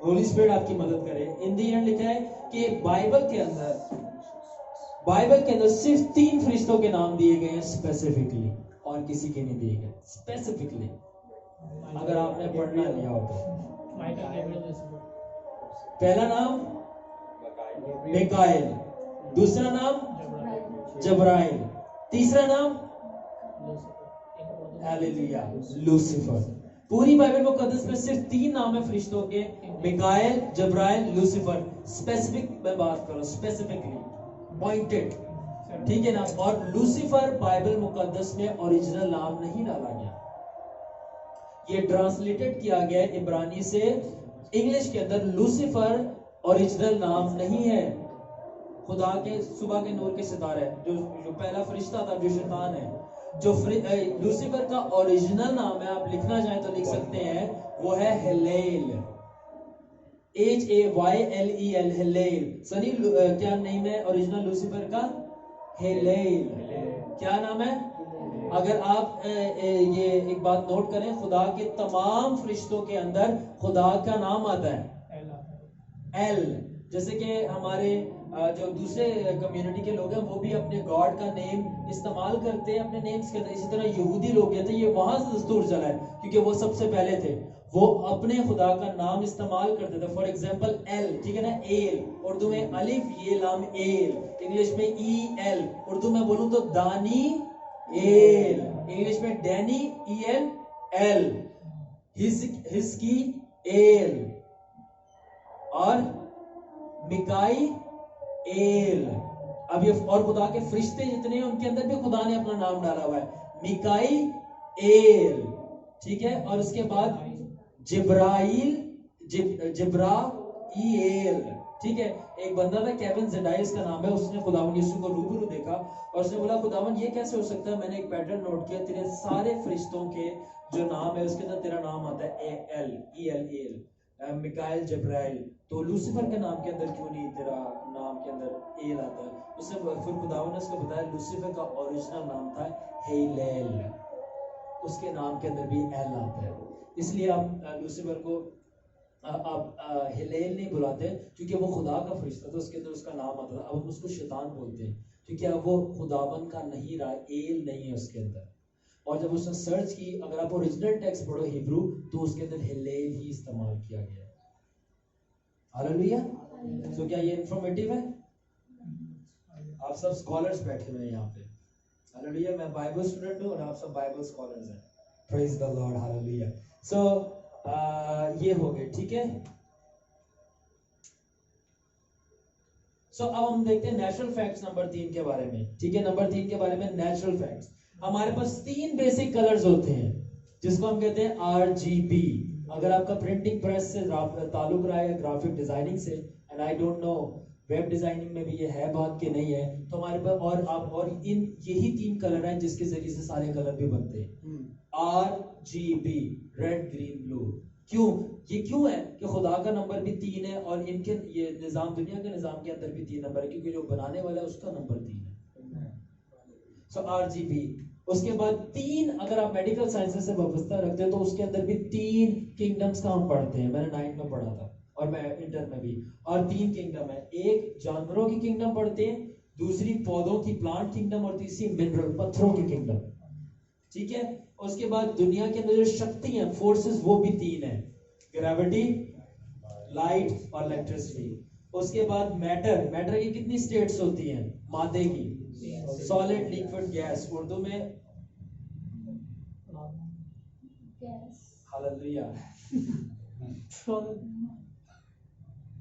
[SPEAKER 1] होली स्पिरिट आपकी मदद करे. इन दी एंड लिखा है कि बाइबल के अंदर सिर्फ 3 फरिश्तों के नाम दिए गए हैं स्पेसिफिकली, और किसी के नहीं दिए गए स्पेसिफिकली. अगर आपने पढ़ना लिया हो तो पहला नाम मिकाएल, दूसरा नाम जबराइल, तीसरा नाम हालेलुया लूसीफर. पूरी बाइबल मुकद्दस में सिर्फ 3 नाम है फरिश्तों के, मिकाएल, जबराइल, लूसीफर. स्पेसिफिक मैं बात कर रहा हूं, स्पेसिफिकली पॉइंटेड, ठीक है ना. और लूसीफर बाइबल मुकद्दस में ओरिजिनल नाम नहीं डाला गया. ये ट्रांसलेटेड किया गया है इब्रानी से इंग्लिश के अंदर. लूसीफर ओरिजिनल नाम नहीं है. खुदा के सुबह के नूर के सितारे जो पहला फरिश्ता था जो शैतान है, जो लूसीफर का ओरिजिनल नाम है, आप लिखना चाहें तो लिख सकते हैं, वो है हिलेल. HAYLEL, Hillel. सनी क्या नेम है ओरिजिनल लूसीफर का? हिलेल. क्या नाम है? अगर आप ये एक बात नोट करें, खुदा के तमाम फरिश्तों के अंदर खुदा का नाम आता है एल. जैसे कि हमारे जो दूसरे कम्युनिटी के लोग हैं वो भी अपने गॉड का नेम इस्तेमाल करते हैं अपने नेम्स के अंदर. इसी तरह यहूदी लोग कहते हैं, ये वहां से दस्तूर चला है क्योंकि वो सबसे पहले थे, वो अपने खुदा का नाम इस्तेमाल करते थे. फॉर एग्जांपल एल, ठीक है ना, एल. उर्दू में अलिफ ये लाम एल, इंग्लिश में EL. उर्दू में बोलूं तो दानी एल, इंग्लिश में डैनी EL, हिस्की एल और मिकाई एल. अब ये और खुदा के फरिश्ते जितने हैं उनके अंदर भी खुदा ने अपना नाम डाला हुआ है, मिकाई एल, ठीक है. और उसके बाद जिब्राइल, जिब्राइल, ठीक है. एक बंदा था केविन जेडाइस का नाम है, उसने खुदावन यीशु को रूबरू देखा और उसने बोला, खुदावन ये कैसे हो सकता है, मैंने एक पैटर्न नोट किया, तेरे सारे फरिश्तों के जो नाम है उसके अंदर तेरा नाम आता है EL, मिकाइल, जिब्राइल. तो लूसीफर के नाम के अंदर क्यों नहीं तेरा नाम के अंदर एल आता है? उसने फिर खुदावन ने उसको बताया लूसीफर का ओरिजिनल नाम था हिलेल, उसके नाम के अंदर भी एल आता है. इसलिए आप लूसीफर को आप हिलेल नहीं बुलाते क्योंकि वो खुदा का फरिश्ता था, उसके अंदर उसका नाम आता था. अब हम उसको शैतान बोलते हैं क्योंकि अब वो खुदावन का नहीं रहा, एल नहीं है उसके अंदर. और जब उसने सर्च की, अगर आप ओरिजिनल टेक्स्ट पढ़ो हिब्रू, तो उसके अंदर हिलेल ही इस्तेमाल किया गया. हालेलुया. सो क्या ये इंफॉर्मेटिव है? आप सब स्कॉलर्स बैठे हुए हैं यहाँ पे, हालेलुया। मैं बाइबल स्टूडेंट हूँ और आप सब बाइबल स्कॉलर्स हैं, प्रेज द लॉर्ड, हालेलुया। सो ये हो गए, ठीक है। सो अब हम देखते हैं नेचुरल फैक्ट्स नंबर 3 के बारे में, ठीक है। नंबर 3 के बारे में नेचुरल फैक्ट्स। हमारे पास 3 बेसिक कलर्स होते हैं जिसको हम कहते हैं RGB। अगर आपका प्रिंटिंग प्रेस से ताल्लुक रहा है, ग्राफिक डिजाइनिंग से, and I don't know web designing में भी ये है बात कि नहीं है, तो हमारे पास और इन यही 3 कलर हैं जिसके जरिए से सारे कलर भी बनते हैं। RGB, red green blue. क्यों? ये क्यों है कि खुदा का नंबर भी 3 है और इनके ये निजाम, दुनिया के निजाम के अंदर भी 3 नंबर है, क्योंकि जो बनाने वाला है उसका नंबर 3 है। सो RGB। उसके बाद 3, अगर आप मेडिकल साइंसेस से वाबस्ता रखते हैं तो उसके अंदर भी 3 किंगडम्स का हम पढ़ते हैं। मैंने 9 में पढ़ा था और मैं इंटर में भी। और 3 किंगडम है, एक जानवरों की किंगडम पढ़ते हैं, दूसरी पौधों की प्लांट किंगडम, और तीसरी मिनरल पत्थरों की किंगडम, ठीक है। उसके बाद दुनिया के अंदर जो शक्ति है, फोर्सेस, वो भी 3 है, ग्रेविटी, लाइट और इलेक्ट्रिसिटी। उसके बाद मैटर, मैटर की कितनी स्टेट्स होती हैं? मादे की, सॉलिड, लिक्विड, गैस। उर्दू में hallelujah,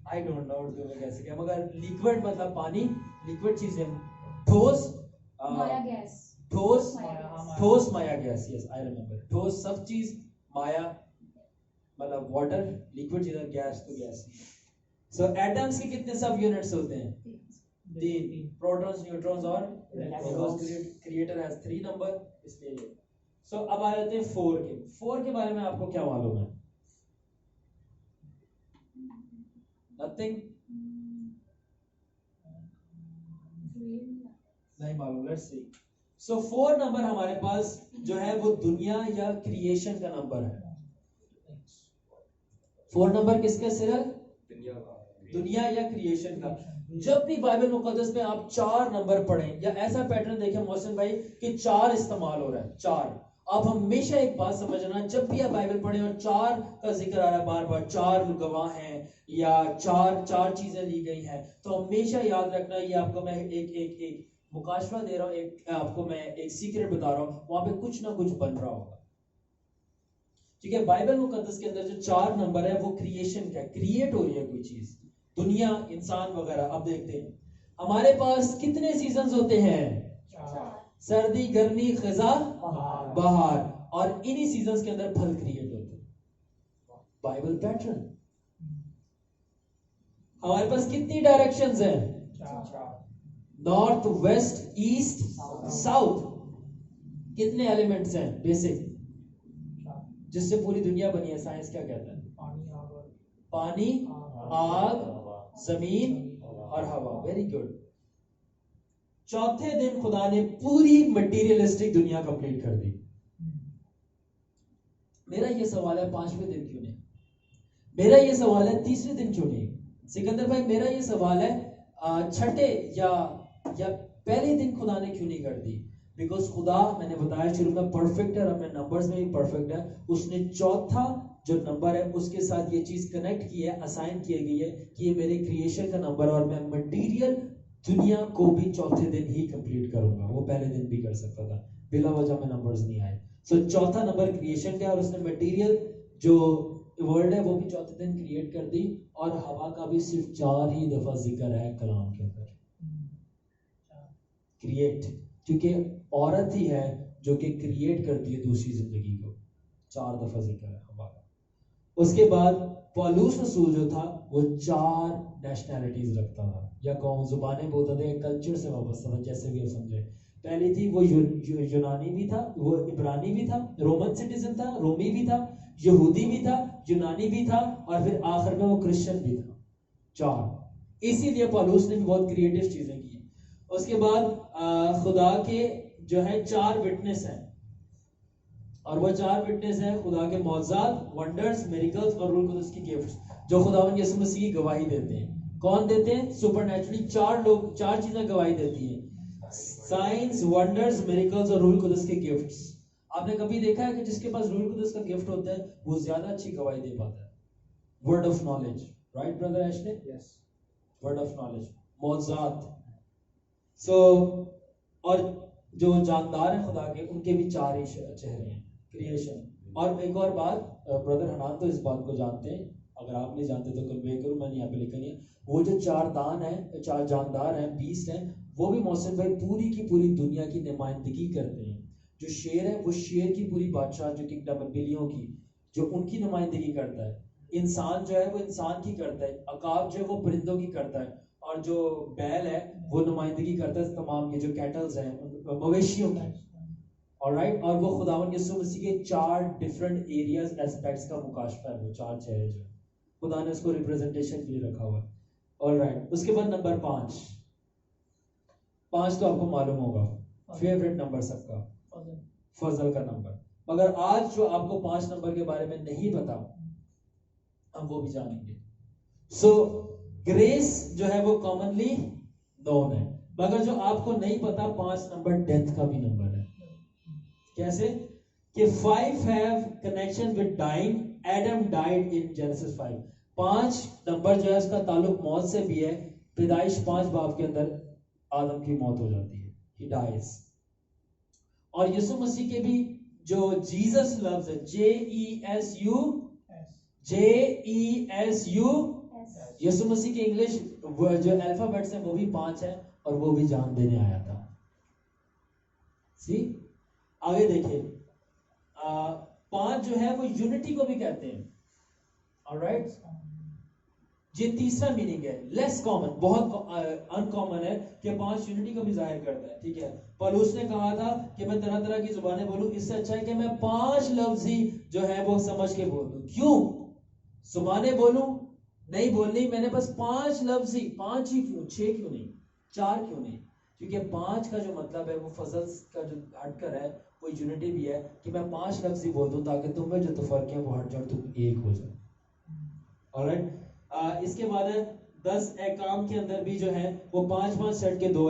[SPEAKER 1] I don't know Urdu में कैसे क्या, मगर लिक्विड मतलब पानी, लिक्विड चीजें, ठोस,
[SPEAKER 2] माया गैस,
[SPEAKER 1] ठोस,
[SPEAKER 2] माया
[SPEAKER 1] ठोस, माया, गैस, यस आई रिमेम्बर। ठोस सब चीज, माया मतलब वाटर, लिक्विड चीज, और गैस तो गैस। सो एटम्स के कितने सब यूनिट्स होते हैं? 3, प्रोटॉन्स, न्यूट्रॉन्स और इलेक्ट्रॉन्स। क्रिएटर हैज 3 नंबर, इसलिए। सो अब आ जाते हैं 4 के। 4 के बारे में आपको क्या मालूम है? नथिंग, नहीं मालूम। Let's see. सो 4 नंबर हमारे पास जो है वो दुनिया या क्रिएशन का नंबर है। 4 नंबर किसका सिरा? दुनिया या क्रिएशन का। जब भी बाइबल मुकद्दस में आप 4 नंबर पढ़ें, या ऐसा पैटर्न देखें मोहसिन भाई कि 4 इस्तेमाल हो रहा है, 4, आप हमेशा एक बात समझना, जब भी आप बाइबल पढ़ें और 4 का जिक्र आ रहा है बार बार, 4 गवाह हैं या 4 चीजें ली गई हैं, तो हमेशा याद रखना, ये आपको मैं एक मुकाशवा दे रहा हूँ, आपको मैं एक सीक्रेट बता रहा हूँ, वहां पे कुछ ना कुछ बन रहा होगा, ठीक है। बाइबल मुकद्दस के अंदर जो 4 नंबर है वो क्रिएशन का, क्रिएट हो रही है कोई चीज, दुनिया, इंसान वगैरह। अब देखते हैं हमारे पास कितने सीजन्स होते हैं?
[SPEAKER 2] 4,
[SPEAKER 1] सर्दी, गर्मी, खज़ा, बहार, और इन्हीं सीजन्स के अंदर फल क्रिएट होते हैं। Bible pattern. हमारे पास कितनी डायरेक्शंस हैं? North, west, east, south. कितने एलिमेंट्स हैं बेसिक जिससे पूरी दुनिया बनी है? साइंस क्या कहता है? पानी, आग, जमीन और हवा। Very good. चौथे दिन खुदा ने पूरी मटीरियलिस्टिक दुनिया कंप्लीट कर दी। मेरा ये सवाल है 5वें दिन क्यों नहीं? मेरा ये सवाल है 3रे दिन क्यों नहीं? सिकंदर भाई मेरा ये सवाल है 6ठे या पहले दिन खुदा ने क्यों नहीं कर दी? बिकॉज खुदा, मैंने बताया शुरू में, परफेक्ट है और अपने नंबर्स में भी परफेक्ट है। उसने चौथा जो नंबर है उसके साथ ये चीज कनेक्ट की है, असाइन की गई है कि ये मेरे क्रिएशन का नंबर है और मैं मटीरियल दुनिया को भी चौथे दिन ही कंप्लीट करूंगा। वो पहले दिन भी कर सकता था, बिला वजह में नंबर्स नहीं आए। सो चौथा नंबर क्रिएशन का, और उसने मटीरियल जो वर्ल्ड है वो भी चौथे दिन क्रिएट कर दी, और हवा का भी सिर्फ 4 ही दफा जिक्र है कलाम के अंदर, क्रिएट, क्योंकि औरत ही है जो कि क्रिएट करती है दूसरी जिंदगी को। 4 दफा जिक्र है हवा का। उसके बाद पौलुस रसूल जो था वो 4 नेशनैलिटीज रखता था, या कौम जुबानें बोलता था, कल्चर से वाबस्ता था, जैसे भी आप समझे। पहली थी वो यूनानी भी था, वो इब्रानी भी था, रोमन सिटीजन था, रोमी भी था, यहूदी भी था, यूनानी भी था, और फिर आखिर में वो क्रिश्चियन भी था। 4। इसीलिए पौलुस ने भी बहुत क्रिएटिव चीजें की। उसके बाद खुदा के जो है 4 विटनेस हैं, और वो 4 विटनेस हैं खुदा के मौजज़ात, वंडर्स, मिरेकल्स और रूह कुदस की गिफ्ट्स, जो खुदावंद यीशु मसीह की गवाही देते हैं। कौन देते हैं? सुपरनैचुरली 4 लोग, 4 चीजें गवाही देती हैं, साइंस, वंडर्स, मिरेकल्स और रूह कुदस के गिफ्ट्स। आपने कभी देखा है कि जिसके पास रूह कुदस का गिफ्ट होता है वो ज्यादा अच्छी गवाही दे पाता है? Word of knowledge, right brother Ashley?
[SPEAKER 5] Yes.
[SPEAKER 1] Word of knowledge, معجزات. سو اور جو جاندار ہیں خدا کے، ان کے بھی 4 ہی چہرے ہیں، کریشن. اور ایک اور بات، بردر حنان تو اس بات کو جانتے ہیں، اگر آپ نہیں جانتے تو کنوے کروں، میں نے یہاں پہ لکھا نہیں ہے. وہ جو 4 دان ہیں، 4 جاندار ہیں، بیسٹ ہیں، وہ بھی محسن بھائی پوری کی پوری دنیا کی نمائندگی کرتے ہیں. جو شیر ہے وہ شیر کی پوری بادشاہ جو کنگڈم ہے بلیوں کی، جو ان کی نمائندگی کرتا ہے. انسان جو ہے وہ انسان کی کرتا ہے، عقاب جو ہے وہ پرندوں کی کرتا ہے، اور جو بیل ہے وہ نمائندگی کرتا ہے تمام یہ جو کیٹلز ہیں مویشیوں کی. alright، اور وہ خداوند یسوع مسیح کے 4 ڈفرنٹ ایریاز ایسپیکٹس کا مکاشفہ ہے. وہ 4 چہرے جو خدا نے اس کو ریپرزنٹیشن کے لیے رکھا ہوا ہے. alright، اس کے بعد نمبر 5 تو آپ کو معلوم ہوگا، فیوریٹ نمبر سب کا، فضل کا نمبر. مگر آج جو آپ کو 5 نمبر کے بارے میں نہیں پتا، ہم وہ بھی جانیں گے. سو گریس جو ہے وہ کامنلی نون ہے، مگر جو آپ کو نہیں پتا 5 نمبر ڈیتھ کا بھی نمبر ہے. کیسے کہ 5 have connection with dying. Adam died in Genesis 5. 5 number جو ہے اس کا تعلق موت سے بھی ہے. پیدائش 5 باب کے اندر آدم کی موت ہو جاتی ہے، he dies. اور یسوع مسیح کے بھی جو جیزس لفظ ہے، JESU، یسوع مسیح کے انگلش جو الفابیٹس ہیں وہ بھی 5 ہیں، اور وہ بھی جان دینے آیا تھا. آگے دیکھیں، 5 جو ہے وہ یونٹی کو بھی کہتے ہیں. alright، یہ تیسرا میننگ ہے، لیس کامن، بہت انکامن ہے کہ 5 یونٹی کو بھی ظاہر کرتا ہے. ٹھیک ہے، پولس نے کہا تھا کہ میں طرح طرح کی زبانیں بولوں، اس سے اچھا ہے کہ میں 5 لفظ ہی جو ہے وہ سمجھ کے بول دوں. کیوں زبانیں بولوں؟ نہیں بولنی، میں نے بس 5 لفظ ہی، 5 ہی کیوں، 6 کیوں نہیں، 4 کیوں نہیں؟ کیونکہ 5 کا جو مطلب ہے وہ فضل کا جو ہٹ کر ہے وہ یونٹی بھی ہے، کہ میں 5 لفظ ہی بول دوں تاکہ تم میں جو تفرق ہے وہ ہٹ جاؤ، تم ایک ہو جاؤ. alright، اس کے بعد 10 احکام کے اندر بھی جو ہے وہ 5 سیٹ کے 2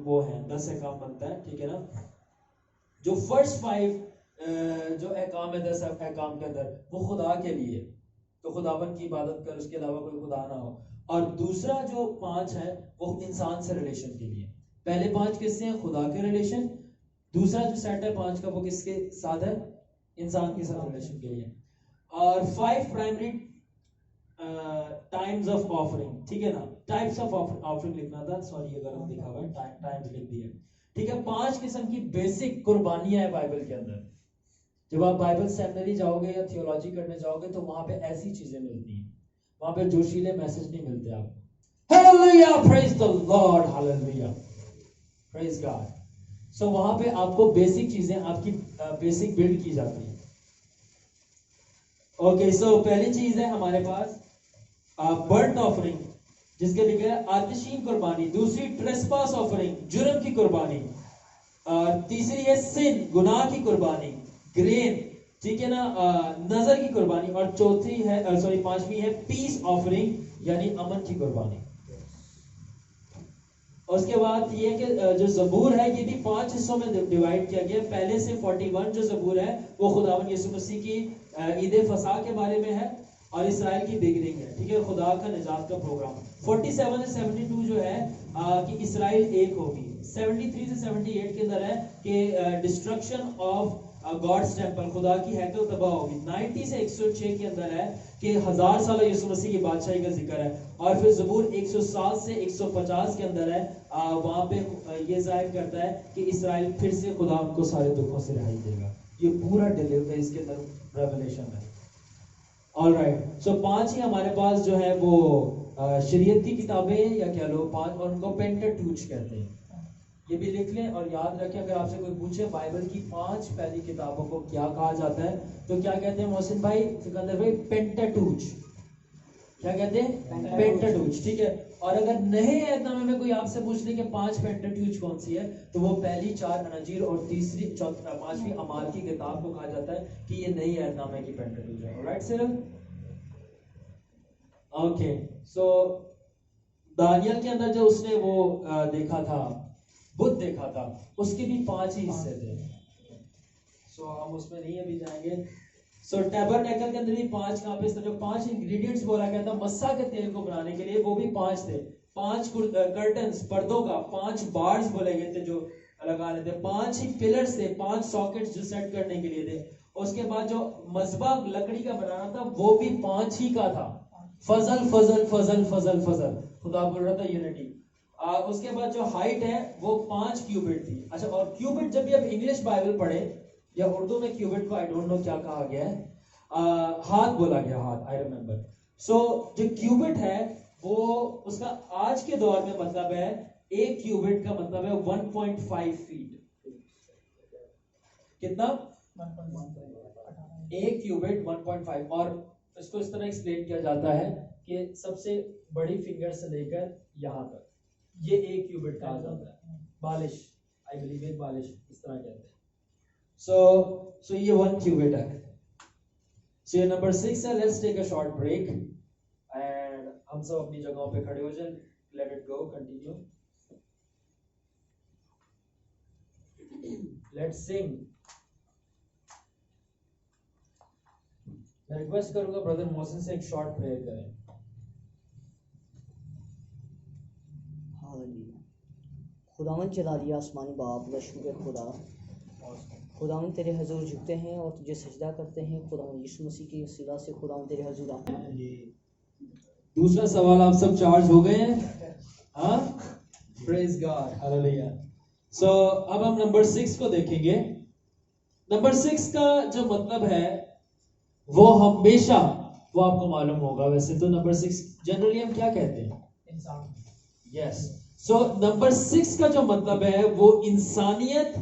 [SPEAKER 1] وہ ہیں، 10 احکام بنتا ہے. ٹھیک ہے نا، جو فرسٹ 5 جو احکام ہے 10 احکام کے اندر وہ خدا کے لیے، تو خداوند کی عبادت کر، اس کے علاوہ کوئی خدا نہ ہو. اور دوسرا جو 5 ہے وہ انسان سے ریلیشن کے لیے. پہلے 5 کس سے ہیں؟ خدا کے ریلیشن. دوسرا جو سیٹ ہے 5 کا وہ کس کے ساتھ ہے؟ انسان کے ساتھ ریلیشن کے لیے. اور 5 پرائمری ٹائمز آف آفرنگ. ٹھیک ہے نا، ٹائپس آف آفرنگ لکھنا تھا، سوری اگر ہم لکھا ہوا ہے ٹائمز لکھ دیے. ٹھیک ہے، 5 قسم کی بیسک قربانیاں ہیں بائبل کے اندر. جب آپ بائبل سیمنری جاؤ گے یا تھیولوجی کرنے جاؤ گے تو وہاں پہ ایسی چیزیں ملتی ہیں، وہاں پہ جوشیلے میسج نہیں ملتے آپ کو. ہیلیلویا، پریز دی لارڈ، ہیلیلویا، پریز گاڈ. سو وہاں پہ آپ کو بیسک چیزیں آپ کی بیسک بلڈ کی جاتی ہیں. اوکے، سو پہلی چیز ہے ہمارے پاس برنٹ آفرنگ، جس کے لکھا ہے آتشین قربانی. دوسری ٹریسپاس آفرنگ، جرم کی قربانی. تیسری ہے سن، گناہ کی قربانی. گرین، ٹھیک ہے نا، نظر کی قربانی. اور چوتھی ہے پانچویں ہے پیس آفرنگ، یعنی امن کی قربانی. اس کے بعد یہ کہ جو زبور ہے یہ بھی 5 حصوں میں ڈیوائیڈ کیا گیا. پہلے سے 41 جو زبور ہے وہ خداوند یسوع مسیح کی عید فصح کے بارے میں ہے اور اسرائیل کی بگننگ ہے. ٹھیک ہے، خدا کا نجات کا پروگرام. 47 سے 72 جو ہے کہ اسرائیل ایک ہوگی. 73 سے 78 کے اندر ہے کہ ڈسٹرکشن آف گاڈز ٹیمپل، خدا کی ہیکل تباہ ہوگی. 90 سے 106 کے اندر ہے کہ 1000 سالہ یسوع مسیح کی بادشاہی کا ذکر ہے. اور پھر زبور 107 سے 150 کے اندر ہے، وہاں پہ یہ ظاہر کرتا ہے کہ اسرائیل پھر سے خدا ان کو سارے دکھوں سے رہائی دے گا. یہ پورا ڈیلیور ہے، اس کے اندر ریویلیشن ہے. آلرائٹ، سو 5 ہی ہمارے پاس جو ہے وہ شریعت کی کتابیں یا کہہ لو 5، اور ان کو پینٹاٹیوچ کہتے ہیں. یہ بھی لکھ لیں اور یاد رکھیں، اگر آپ سے کوئی پوچھے بائبل کی 5 پہلی کتابوں کو کیا کہا جاتا ہے تو کیا کہتے ہیں محسن بھائی، سکندر بھائی؟ پینٹاٹیوچ. کیا کہتے ہیں؟ پینٹاٹیوچ. ٹھیک ہے، اور اگر نئے عہد نامے میں کوئی آپ سے پوچھ لے کہ 5 پینٹاٹیوچ کون سی ہے تو وہ پہلی 4 اناجیل اور تیسری 5ویں اعمال کی کتاب کو کہا جاتا ہے کہ یہ نئی عہد نامے کی پینٹاٹیوچ ہے. آلرائٹ سر، اوکے. سو دانیل کے اندر جو اس نے وہ دیکھا تھا، بت دیکھا تھا، اس کے بھی 5 ہی حصے تھے. سو ہم اس میں نہیں ابھی جائیں گے. سو ٹیبرنیکل کے اندر بھی 5 کہاں پہ جو 5 انگریڈینٹس بولا گیا تھا مسا کے تیل کو بنانے کے لیے، وہ بھی 5 تھے, 5 curtains پردوں کا 5 bars بولے گئے تھے جو لگانے تھے, 5 ہی pillars تھے, 5 sockets جو سیٹ کرنے کے لیے تھے. اس کے بعد جو مذبح لکڑی کا بنانا تھا وہ بھی 5 ہی کا تھا. فضل فضل فضل فضل فضل, خدا بول رہا تھا یونٹی. اس کے بعد جو ہائٹ ہے وہ 5 کیوبٹ تھی. اچھا, اور کیوبٹ جب بھی آپ انگلش بائبل پڑھے یا اردو میں کیوبٹ کو آئی ڈونٹ نو کیا کہا گیا ہے, ہاتھ بولا گیا, ہاتھ, آئی ریمبر. سو جو کیوبٹ ہے وہ اس کا آج کے دور میں مطلب ہے, ایک کیوبٹ کا مطلب ہے 1.5 فیٹ. کتنا؟ ایک کیوبٹ 1.5. اور اس کو اس طرح ایکسپلین کیا جاتا ہے کہ سب سے بڑی فنگر سے لے کر یہاں تک یہ ایک کیوبٹ کہا جاتا ہے. بالش, آئی بلیو ایک بالش اس طرح کہتے ہیں. سو یہ 1 کیوبٹ ہے. سو یہ نمبر 6 ہے. Let's take a short break and ہم سب اپنی جگہوں پہ کھڑے ہو جائیں. Late it go, continue. Let's سنگ. میں ریکویسٹ کروں گا برادر محسن سے ایک شارٹ پریئر کریں.
[SPEAKER 7] خداوند جلالی آسمانی باپ کا شکر خدا, خداوند تیرے حضور جھکتے ہیں اور تجھے سجدہ کرتے ہیں. خداوند یسوع مسیح کی وسیلہ سے خداوند تیرے حضور آتے ہیں.
[SPEAKER 1] دوسرا سوال, آپ سب چارج ہو گئے ہیں؟ ہاں, پریز گاڈ, ہاللیلویا. سو اب ہم نمبر 6 کو دیکھیں گے. نمبر 6 کا جو مطلب ہے وہ ہمیشہ, وہ آپ کو معلوم ہوگا ویسے تو. نمبر 6 جنرلی ہم کیا کہتے ہیں؟
[SPEAKER 4] انسان.
[SPEAKER 1] یس. سو نمبر 6 کا جو مطلب ہے وہ انسانیت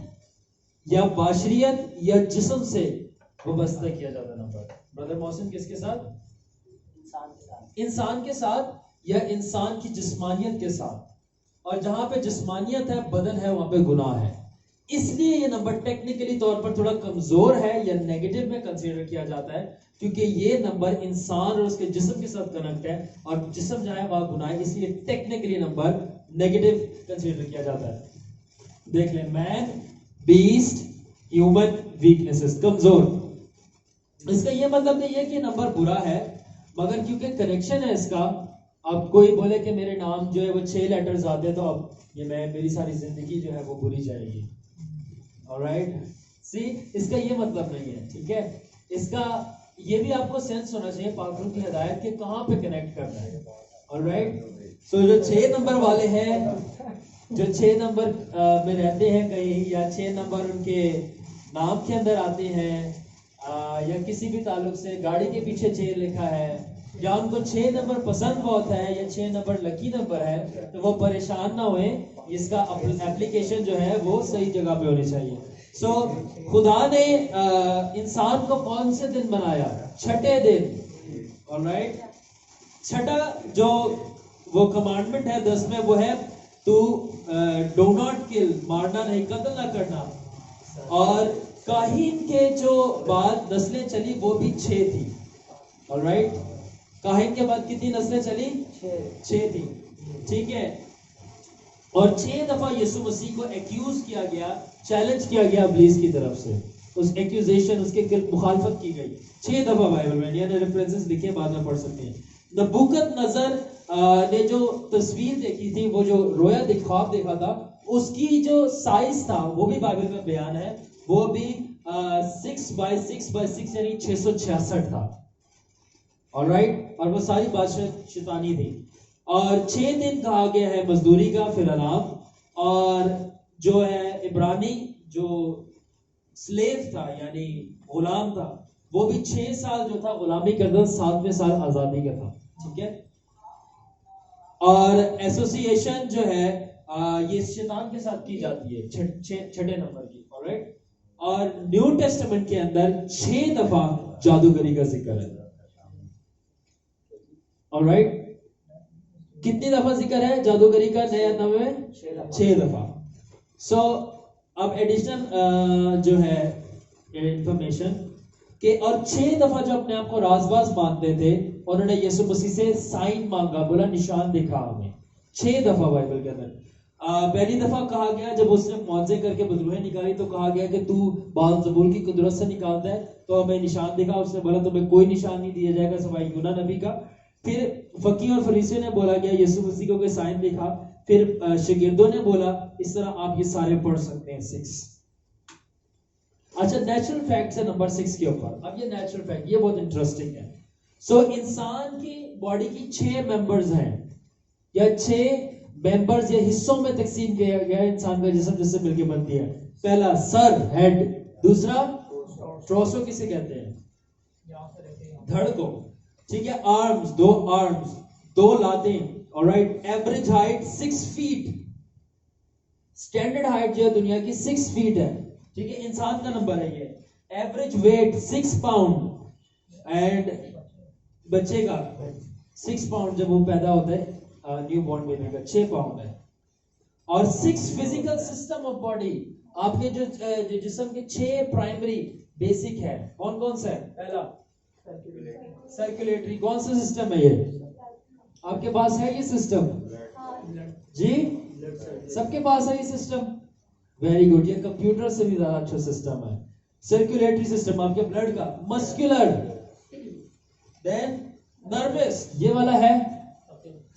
[SPEAKER 1] یا باشریت یا جسم سے وابستہ کیا جاتا ہے. نمبر برادر محسن کس کے ساتھ؟ انسان کے ساتھ یا انسان کی جسمانیت کے ساتھ. اور جہاں پہ جسمانیت ہے, بدن ہے, وہاں پہ گناہ ہے. اس لیے یہ نمبر ٹیکنیکلی طور پر تھوڑا کمزور ہے یا نیگیٹو میں کنسیڈر کیا جاتا ہے, کیونکہ یہ نمبر انسان اور اس کے جسم کے ساتھ کنیکٹ ہے, اور جسم جہاں ہے وہاں گناہ ہے, اس لیے ٹیکنیکلی نمبر نیگیٹو کنسیڈر کیا جاتا ہے. دیکھ لیں, مین, بیسٹ, ہیومن, ویکنیسز, کمزور. اس کا یہ مطلب نہیں ہے کہ نمبر برا ہے, مگر کیونکہ کنیکشن ہے اس کا. اب کوئی بولے کہ میرے نام جو ہے وہ 6 لیٹرز آتے ہیں تو اب یہ میری ساری زندگی جو ہے وہ بری جائے گی. alright, see, اس کا یہ مطلب نہیں ہے, ٹھیک ہے. اس کا یہ بھی آپ کو سینس ہونا چاہیے پاک روح کی ہدایت کہ کہاں پہ کنیکٹ کرنا ہے. alright, سو جو 6 نمبر والے ہیں, جو 6 نمبر میں رہتے ہیں کہیں, یا 6 نمبر ان کے نام کے اندر آتے ہیں, یا کسی بھی تعلق سے گاڑی کے پیچھے 6 لکھا ہے, یا ان کو 6 نمبر پسند بہت ہے, یا 6 نمبر لکی نمبر ہے, تو وہ پریشان نہ ہوئے. اس کا اپلیکیشن جو ہے وہ صحیح جگہ پہ ہونی چاہیے. سو خدا نے انسان کو کون سے دن بنایا؟ چھٹے دن. alright, چھٹا جو وہ کمانڈمنٹ ہے 10 میں, وہ ہے تو ڈو ناٹ کل, مارنا نہیں, قتل نہ کرنا. اور کاہن کے جو بعد نسلیں چلی وہ بھی 6 تھی. alright, کاہن کے بعد کتنی نسلیں چلی؟ 6 تھی, ٹھیک ہے. اور 6 دفعہ یسوع مسیح کو ایکیوز کیا گیا, چیلنج کیا گیا ابلیس کی طرف سے. اس ایکیوزیشن, اس کے مخالفت کی گئی 6 دفعہ. بائبل میں انڈیا نے ریفرنسز لکھے, بعد میں پڑھ سکتے ہیں. نبوکت نظر نے جو تصویر دیکھی تھی, وہ جو رویا خواب دیکھا تھا, اس کی جو سائز تھا وہ بھی بائبل میں بیان ہے, وہ بھی 6x6x6 یعنی 666 تھا. alright, اور وہ ساری بادشاہ شیطانی تھی. اور 6 دن کہا گیا ہے مزدوری کا, پھر آرام. اور جو ہے عبرانی جو سلیو تھا یعنی غلام تھا, وہ بھی 6 سال جو تھا غلامی کا تھا, 7ویں سال آزادی کا تھا, ٹھیک ہے. اور ایسوسیشن جو ہے یہ شیطان کے ساتھ کی جاتی ہے 6 نمبر کی. alright, اور نیو ٹیسٹمنٹ کے اندر 6 دفعہ جادوگری کا ذکر ہے. alright, کتنی دفعہ ذکر ہے جادوگری کا نئے نامے میں؟ 6 دفعہ. سو اب ایڈیشنل جو ہے انفارمیشن کہ, اور 6 دفعہ جو اپنے آپ کو راز باز مانتے تھے, انہوں نے یسوع مسیح سے سائن مانگا, بولا نشان دکھا ہمیں. 6 دفعہ بائبل کے اندر. پہلی دفعہ کہا گیا جب اس نے معجزے کر کے بدروہیں نکالی, تو کہا گیا کہ تو بال زبور کی قدرت سے نکالتا ہے تو ہمیں نشان دکھا. اس نے بولا تمہیں کوئی نشان نہیں دیا جائے گا سوائے یونا نبی کا. پھر فقی اور فریسیوں نے بولا گیا یسوع مسیح کو کوئی سائن دکھا، پھر شاگردوں نے بولا، اس طرح آپ یہ سارے پڑھ سکتے ہیں 6۔ اچھا نیچرل فیکٹس ہے نمبر 6 کے اوپر. اب یہ نیچرل فیکٹ یہ بہت انٹرسٹنگ ہے. سو انسان کی باڈی کی 6 ممبرز ہیں یا 6 ممبرز یا حصوں میں تقسیم کیا گیا ہے انسان کا جسم جس سے مل کے بنتی ہے. پہلا سر ہیڈ، دوسرا ٹروسو کسے کہتے ہیں؟ دھڑ کو. ٹھیک ہے. آرمز، 2 آرمز، 2 لاتیں. Alright. Average height 6 feet. Standard height جو ہے دنیا کی 6 فیٹ ہے. ٹھیک ہے. انسان کا نمبر ہے یہ. ایوریج ویٹ 6 پاؤنڈ اینڈ بچے کا 6 پاؤنڈ جب وہ پیدا ہوتا ہے نیو بورن بیبی کا 6 پاؤنڈ ہے. اور 6 فزیکل سسٹم آف باڈی. آپ کے جو جسم کے 6 پرائمری بیسک ہے کون کون سا ہے؟ پہلا سرکولیٹری. کون سا سسٹم ہے یہ؟ آپ کے پاس ہے یہ سسٹم؟ جی سب کے پاس ہے یہ سسٹم. Very good. یہ کمپیوٹر سے بھی زیادہ اچھا سسٹم ہے. سرکولیٹری سسٹم آپ کے بلڈ کا. مسکولر، دین نروس. یہ والا ہے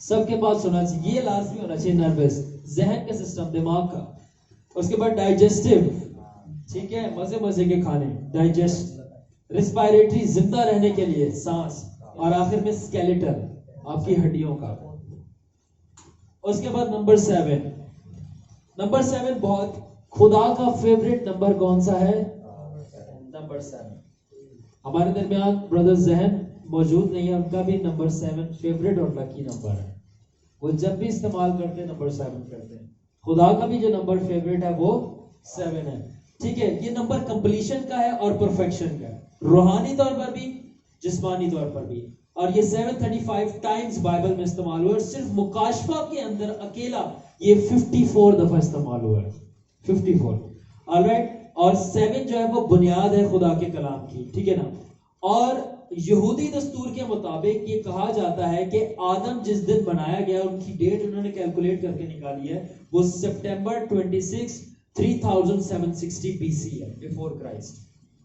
[SPEAKER 1] سب کے پاس ہونا چاہیے. یہ لازمی ہونا چاہیے نروس. ذہن کا سسٹم دماغ کا. اس کے بعد ڈائجسٹو. ٹھیک ہے. مزے مزے کے کھانے ڈائجسٹ. ریسپائریٹری زندہ رہنے کے لیے سانس. اور آخر میں اسکیلیٹل آپ کی ہڈیوں کا. اس کے بعد نمبر 7. نمبر 7 بہت خدا کا فیوریٹ نمبر کون سا ہے؟ نمبر 7. ہمارے درمیان بردر ذہن موجود نہیں ہے. ان کا بھی نمبر 7 فیوریٹ اور لکی نمبر ہے. وہ جب بھی استعمال کرتے ہیں نمبر 7 کرتے ہیں. خدا کا بھی جو نمبر فیوریٹ ہے وہ 7 ہے. ٹھیک ہے. یہ نمبر کمپلیشن کا ہے اور پرفیکشن کا ہے. روحانی طور پر بھی جسمانی طور پر بھی. اور یہ 735 ٹائمز بائبل میں استعمال ہوا ہے. صرف مکاشفہ کے اندر اکیلا یہ 54 دفعہ استعمال ہوا ہے. 54. آلرائٹ. اور 7 جو ہے وہ بنیاد ہے خدا کے کلام کی. ٹھیک ہے نا. اور یہودی دستور کے مطابق یہ کہا جاتا ہے کہ آدم جس دن بنایا گیا ان کی ڈیٹ انہوں نے کیلکولیٹ کر کے نکالی ہے وہ سپٹمبر 26 3760 BC ہے بیفور کرائسٹ.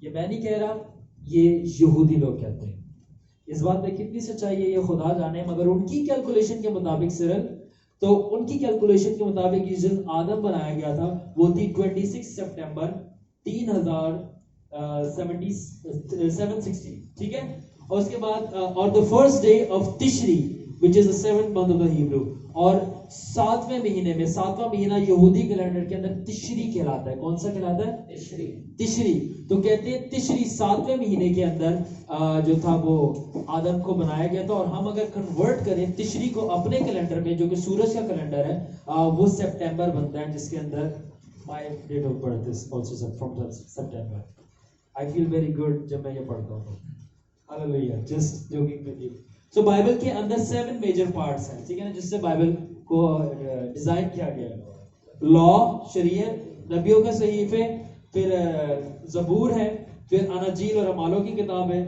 [SPEAKER 1] یہ میں نہیں کہہ رہا، یہ یہودی لوگ کہتے ہیں. اس بات میں کتنی سچائی ہے یہ خدا جانے. مگر ان کی کیلکولیشن کے مطابق صرف تو ان کی کیلکولیشن کے مطابق جس دن آدم بنایا گیا تھا وہ تھی 26 سپٹمبر 3760. ٹھیک ہے. اور اس کے بعد اور the first day of Tishri which is the 7th month of the Hebrew. اور 7ویں مہینے میں 7واں مہینہ یہودی کیلنڈر کے اندر تشری کہلاتا ہے. کون سا کہلاتا ہے؟ تشری. تو کہتے ہیں تشری 7ویں مہینے کے اندر جو تھا وہ آدم کو بنایا گیا تھا. اور ہم اگر کنورٹ کریں تشری کو اپنے کیلنڈر میں جو کہ سورج کا کیلنڈر ہے وہ سپٹمبر بنتا ہے جس کے اندر my date of birth is also from September. I feel very good جب میں یہ پڑھتا ہوں. Hallelujah. Just joking with you. So Bible کے اندر 7 میجر پارٹس ہیں. ٹھیک ہے نا. جس سے بائبل کو ڈیزائن کیا گیا ہے. لا، شریعت، نبیوں کے صحیفے، پھر زبور ہے، پھر اناجیل اور اعمالوں کی کتاب ہے،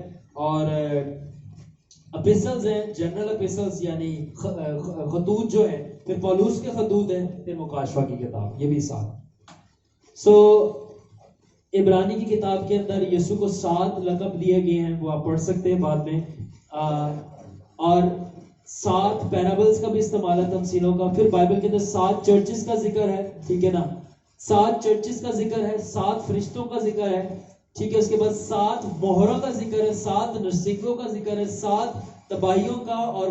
[SPEAKER 1] اور اپیسلز ہیں، جنرل اپیسلز یعنی خطوط جو ہے، پھر پولوس کے خطوط ہیں، پھر مکاشفہ کی کتاب. یہ بھی 7. سو عبرانی کی کتاب کے اندر یسوع کو 7 لقب دیے گئے ہیں. وہ آپ پڑھ سکتے ہیں بعد میں. اور 7 پیرابلز کا بھی استعمال ہے، تمثیلوں کا. پھر بائبل کے اندر 7 چرچز کا ذکر ہے. ٹھیک ہے نا. 7 چرچز کا ذکر ہے، 7 فرشتوں کا ذکر ہے. ٹھیک ہے. اس کے بعد 7 مہروں کا ذکر ہے، 7 نرسنگوں کا ذکر ہے، 7 تباہیوں کا اور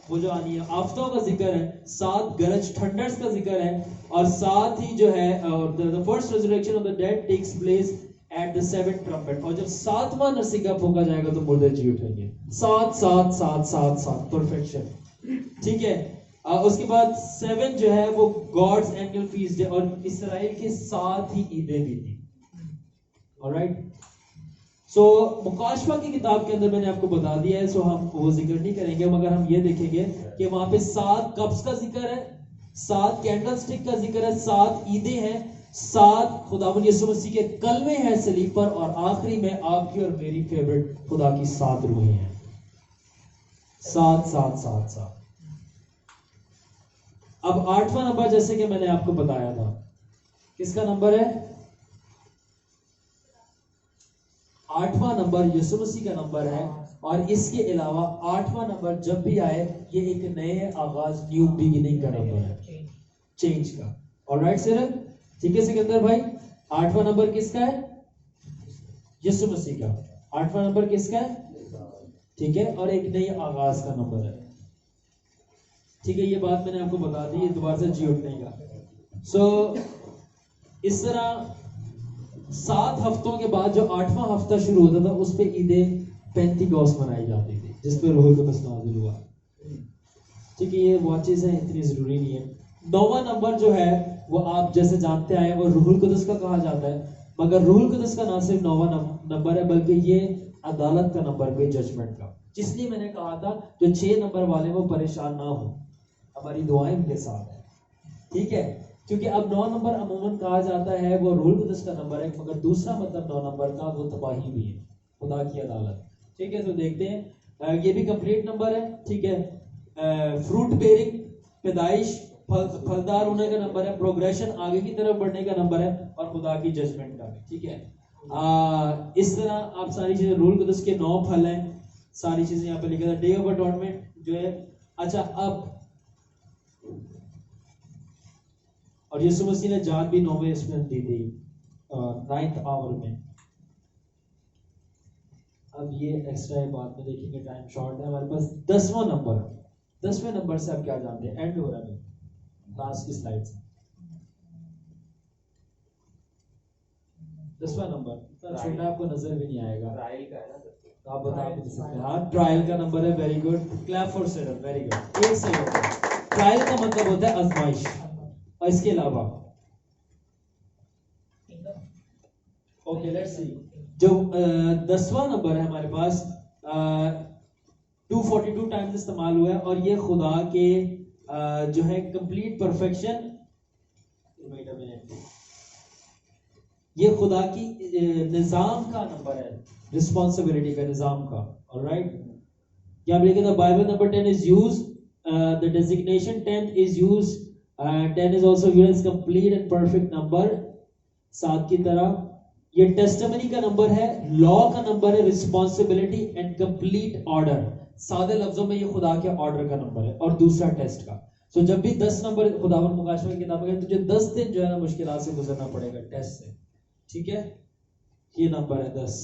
[SPEAKER 1] وہ جو آنی ہے آفتوں کا ذکر ہے، 7 گرج ٹھنڈرز کا ذکر ہے. اور ساتھ ہی جو ہے the first resurrection of the dead takes place at the 7th trumpet. اور جب 7واں نرسنگا پھونکا جائے گا تو مردے جی اٹھیں گے. 7 7 7 7 7 پرفیکشن. ٹھیک ہے. اس کے بعد 7 جو ہے وہ گاڈز اینیول فیسٹ ہے. اور اسرائیل کے 7 ہی عیدیں بھی تھیں. alright. سو مکاشفہ کی کتاب کے اندر میں نے آپ کو بتا دیا ہے. سو ہم وہ ذکر نہیں کریں گے، مگر ہم یہ دیکھیں گے کہ وہاں پہ 7 کپس کا ذکر ہے، 7 کینڈل سٹک کا ذکر ہے، 7 عیدیں ہیں، 7 خداوند یسوع مسیح کے کلمے ہیں صلیب پر، اور آخری میں آپ کی اور میری فیوریٹ خدا کی 7 روحیں ہیں. 7 7 7 7. اب 8واں نمبر جیسے کہ میں نے آپ کو بتایا تھا، کس کا نمبر ہے؟ 8वां नंबर यीशु मसीह का नंबर है, और इसके अलावा 8वां नंबर जब भी आए ये एक नए आगाज, न्यू बिगिनिंग का नंबर है, चेंज का। ऑलराइट सर, ठीक है सिकंदर भाई। 8वां नंबर किसका है? यीशु मसीह का। 8वां नंबर किसका है? ठीक है, और एक नई आगाज का नंबर है। ठीक है, ये बात मैंने आपको बता दी, ये दोबारा से जी उठने का। सो इस तरह 7 हफ्तों के बाद जो 8वां हफ्ता शुरू होता था उस पे ईदे पेंटिकॉस्ट मनाई जाती थी, जिस पे रूह कुदस नाज़िल हुआ। ठीक है, ये वॉचेस हैं, इतनी जरूरी नहीं है। 9वां नंबर जो है वो आप जैसे जानते आए वो रूहुल कुदस का कहा जाता है, मगर रूहुल कुदस का ना सिर्फ 9वां नंबर है बल्कि ये अदालत का नंबर भी, जजमेंट का। इसलिए मैंने कहा था जो 6 नंबर वाले वो परेशान ना हो, हमारी दुआएं उनके साथ है। ठीक है, क्योंकि अब 9 नंबर अमूमन कहा जाता है वो रूहुल कुदस का नंबर है, मगर दूसरा मतलब 9 नंबर का वो तबाही भी है, खुदा की अदालत। ठीक है, तो देखते हैं, ये भी कंप्लीट नंबर है। ठीक है, फ्रूट बेरिंग, पैदाइश, फलदार होने का नंबर है, प्रोग्रेशन, आगे की तरफ बढ़ने का नंबर है, और खुदा की जजमेंट का भी। ठीक है, इस तरह आप सारी चीजें, रूहुल कुदस के 9 फल हैं, सारी चीजें यहाँ पे लिखा था। डे ऑफ अटॉनमेंट जो है, अच्छा अब और यीशु मसीह ने जान भी 9वें इसमें दी थी, 9th आवर में। अब ये एक्स्ट्रा है, बाद में देखेंगे, टाइम शॉर्ट है हमारे पास। 10वां नंबर, 10वें नंबर से आप क्या जानते हैं? एंड हो रहा है लास्ट की स्लाइड से। 10वां नंबर छोटा आपको नजर भी नहीं आएगा,
[SPEAKER 3] ट्रायल का है ना,
[SPEAKER 1] तो आप बता भी नहीं सकते। हाँ, ट्रायल का नंबर है, very good, clap for cereal, very good, एक सही होता है। ट्रायल का मतलब होता है आजमाइश, और इसके अलावा ओके लेट्स सी, जो 10वां नंबर है हमारे पास 242 टाइम्स इस्तेमाल हुआ है, और ये खुदा के जो है कंप्लीट परफेक्शन, ये खुदा की निजाम का नंबर है, रिस्पॉन्सिबिलिटी का, निजाम का। ऑलराइट, क्या लिखे था? Bible number 10 is use, the designation 10 is use, 10 is also used as complete and perfect number, 7 की तरह। ये टेस्टिमनी का नंबर है, लॉ का नंबर है, रिस्पॉन्सिबिलिटी एंड कंप्लीट ऑर्डर। सादे लफ्जों में ये खुदा के ऑर्डर का नंबर है, और दूसरा टेस्ट का। सो जब भी 10 नंबर खुदावन मुकाशमा की किताब में तुझे 10 दिन जो है ना मुश्किलात से गुजरना पड़ेगा, टेस्ट से। ठीक है, ये नंबर है 10।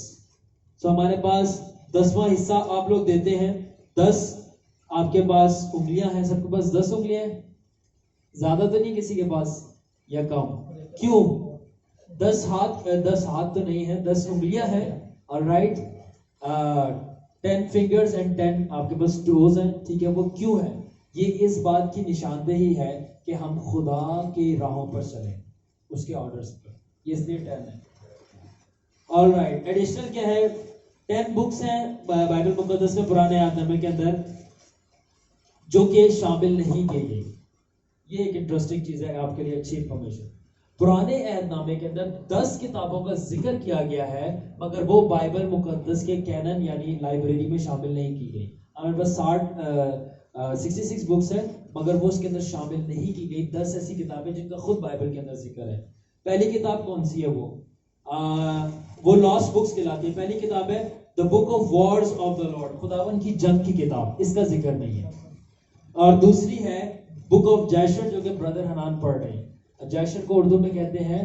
[SPEAKER 1] सो हमारे पास 10वां हिस्सा आप लोग देते हैं 10। आपके पास उंगलियां हैं, सबके पास 10 उंगलियां हैं, ज्यादा तो नहीं किसी के पास, या कम? क्यों? 10 हाथ तो नहीं है, 10 उंगलियां हैं। ऑलराइट, 10 फिंगर्स एंड 10 आपके पास टोज हैं। ठीक है, वो क्यों है? ये इस बात की निशानदेही है कि हम खुदा की राहों पर चलें, उसके ऑर्डर्स पर, ये इसलिए 10 है। ऑलराइट, एडिशनल क्या है? 10 बुक्स हैं बाइबल मुकद्दस में, पुराने अहदनामे के अंदर, जो कि शामिल नहीं की गई। ये एक इंटरेस्टिंग चीज है आपके लिए, अच्छी इंफॉर्मेशन। पुराने अहदनामे के अंदर 10 किताबों का जिक्र किया गया है, मगर वो बाइबल मुकद्दस के कैनन यानी लाइब्रेरी में शामिल नहीं की गई। हमारे पास 66 बुक्स है, मगर वो उसके अंदर शामिल नहीं की गई। 10 ऐसी किताबें जिनका खुद बाइबल के अंदर जिक्र है। पहली किताब कौन सी है? वो लॉस्ट बुक्स कहलाती है। पहली किताब है the book of Wars of the Lord, खुदावन की जंग की किताब, इसका जिक्र नहीं है। और दूसरी है बुक ऑफ जैशर, जो कि ब्रदर हनान पढ़ रहे हैं। जैशर को उर्दू में कहते हैं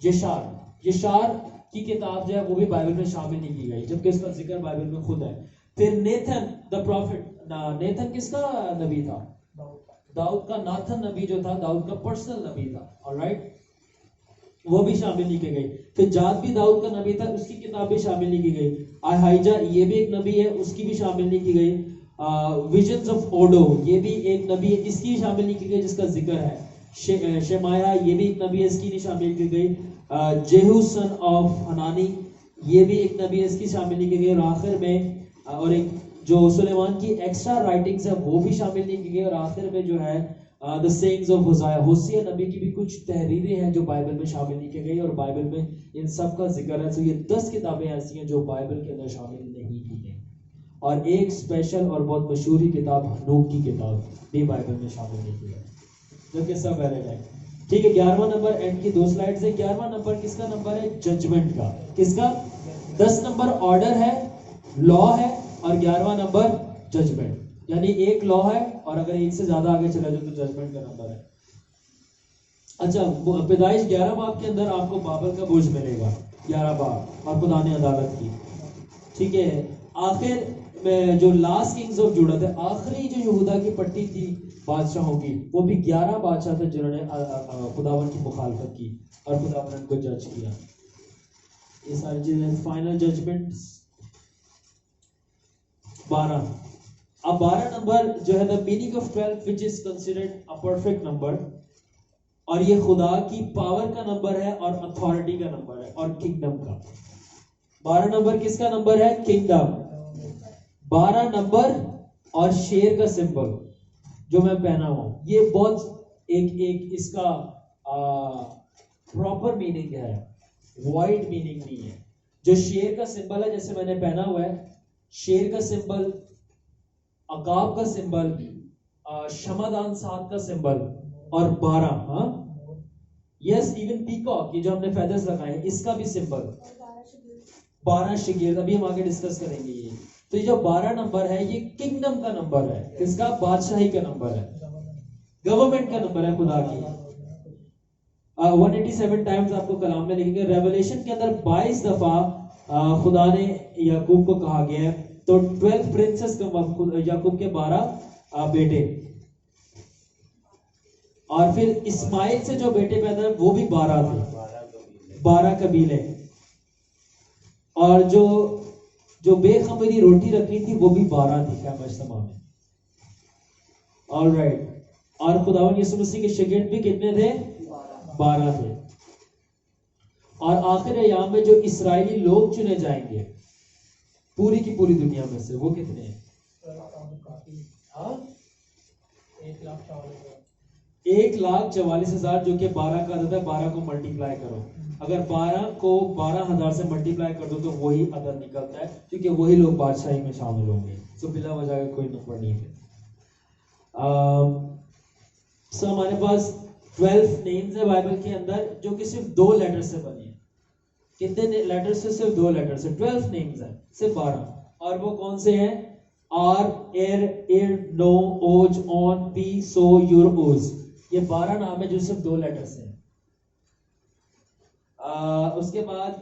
[SPEAKER 1] यशार। यशार की किताब जो है वो भी बाइबल में शामिल नहीं की गई, जबकि इसका जिक्र बाइबल में खुद है। फिर नेथन द प्रॉफिट, नेथन किसका नबी था? दाऊद का। नाथन नबी जो था, दाऊद का पर्सनल नबी था। ऑलराइट, वो भी शामिल नहीं की गई। फिर जाद भी दाऊद का नबी था, उसकी किताब भी शामिल नहीं की गई। आहाइजा, ये भी एक नबी है, उसकी भी शामिल नहीं की गई। विजन्स ऑफ ओडो, ये भी एक नबी है, इसकी भी शामिल नहीं की गई, जिसका जिक्र है। शेमाया, ये भी एक नबी है, इसकी नहीं शामिल की गई। जेहू सन ऑफ हनानी, ये भी एक नबी है, इसकी शामिल नहीं की गई। और आखिर में और एक जो सुलेमान की एक्स्ट्रा राइटिंग्स है वो भी शामिल नहीं की गई। और आखिर में जो है द सेइंग्स ऑफ होसिया, होसिया नबी की भी कुछ तहरीरें हैं जो बाइबल में शामिल नहीं की गई, और बाइबल में इन सब का जिक्र है। तो ये 10 किताबें ऐसी हैं जो बाइबल के अंदर शामिल नहीं की गई। और एक स्पेशल और बहुत मशहूर ही किताब, हनूक की किताब, भी बाइबल में शामिल नहीं की गई, जो कि सब वैलिड है। ठीक है, 11वां नंबर एंड की 2 स्लाइड्स है। 11वां नंबर किसका नंबर है? जजमेंट का। किसका? 10 نمبر آرڈر ہے، لا ہے، اور 11واں نمبر ججمنٹ. یعنی ایک لا ہے اور اگر ایک سے زیادہ آگے چلا جائے تو ججمنٹ کا نمبر ہے. اچھا، پیدائش 11 باب کے اندر آپ کو بابل کا بوجھ ملے گا، 11 باب، اور خدا نے عدالت کی. ٹھیک ہے. آخر میں جو لاسٹ کنگز آف جوڈا تھے، آخری جو یہودا کی پٹی تھی بادشاہوں کی، وہ بھی 11 بادشاہ تھے جنہوں نے خداوند کی مخالفت کی اور خداوند نے ان کو جج کیا. یہ ساری چیزیں. Final judgment 12. اب 12 نمبر جو ہے the meaning of 12 which is considered a perfect number، اور یہ خدا کی پاور کا نمبر ہے اور اتھارٹی کا نمبر ہے اور کنگڈم کا. 12 نمبر کس کا نمبر ہے؟ کنگڈم. 12 نمبر اور شیر کا سمبل جو میں پہنا ہوا ہوں، یہ بہت ایک اس کا پراپر میننگ ہے، وائڈ میننگ نہیں ہے. جو شیر کا سمبل ہے، جیسے میں نے پہنا ہوا ہے، شیر کا سمبل، عقاب کا سمبل، شمعدان 7 کا سمبل، اور 12. ہاں یس، ایون پیکاک، یہ جو ہم نے فیدرز لگائے ہیں، اس کا بھی سمبل 12 شگیر. ابھی ہم آگے ڈسکس کریں گے یہ. تو یہ جو 12 نمبر ہے یہ کنگڈم کا نمبر ہے. کس کا؟ بادشاہی کا نمبر ہے، گورنمنٹ کا نمبر ہے خدا کی. 187 ٹائمز آپ کو کلام میں لکھیں گے. ریولیشن کے اندر 22 دفعہ خدا نے یعقوب کو کہا گیا ہے. تو 12 پرنسز یعقوب کے 12 بیٹے، اور پھر اسماعیل سے جو بیٹے پیدا ہوئے وہ بھی 12 تھے، 12 قبیلے. اور جو بے خبری روٹی رکھنی تھی وہ بھی 12 تھی قیامت اجتماع میں. آلرائٹ. اور خداوند یسوع مسیح کے شاگرد بھی کتنے تھے؟ 12 تھے. اور آخر ایام میں جو اسرائیلی لوگ چنے جائیں گے پوری کی پوری دنیا میں سے، وہ کتنے ہیں؟ 1,44,000، جو کہ 12 کا عدد ہے. 12 کو ملٹیپلائی کرو، اگر 12 کو 12,000 سے ملٹیپلائی کر دو تو وہی عدد نکلتا ہے، کیونکہ وہی لوگ بادشاہی میں شامل ہوں گے. سو بلا وجہ کا کوئی نمبر نہیں ہے. سو ہمارے پاس 12 نیمز ہے بائبل کے اندر جو کہ صرف 2 لیٹر سے بنی ہیں. کتنے لیٹر سے؟ صرف 2 لیٹر سے. 12 نیمز ہیں، صرف 12. اور وہ کون سے ہیں؟ آر، ایر، ایر، نو، اوج، اون، پی، سو، یور، اوز. یہ 12 نام ہے جو صرف 2 لیٹر سے ہیں. اس کے بعد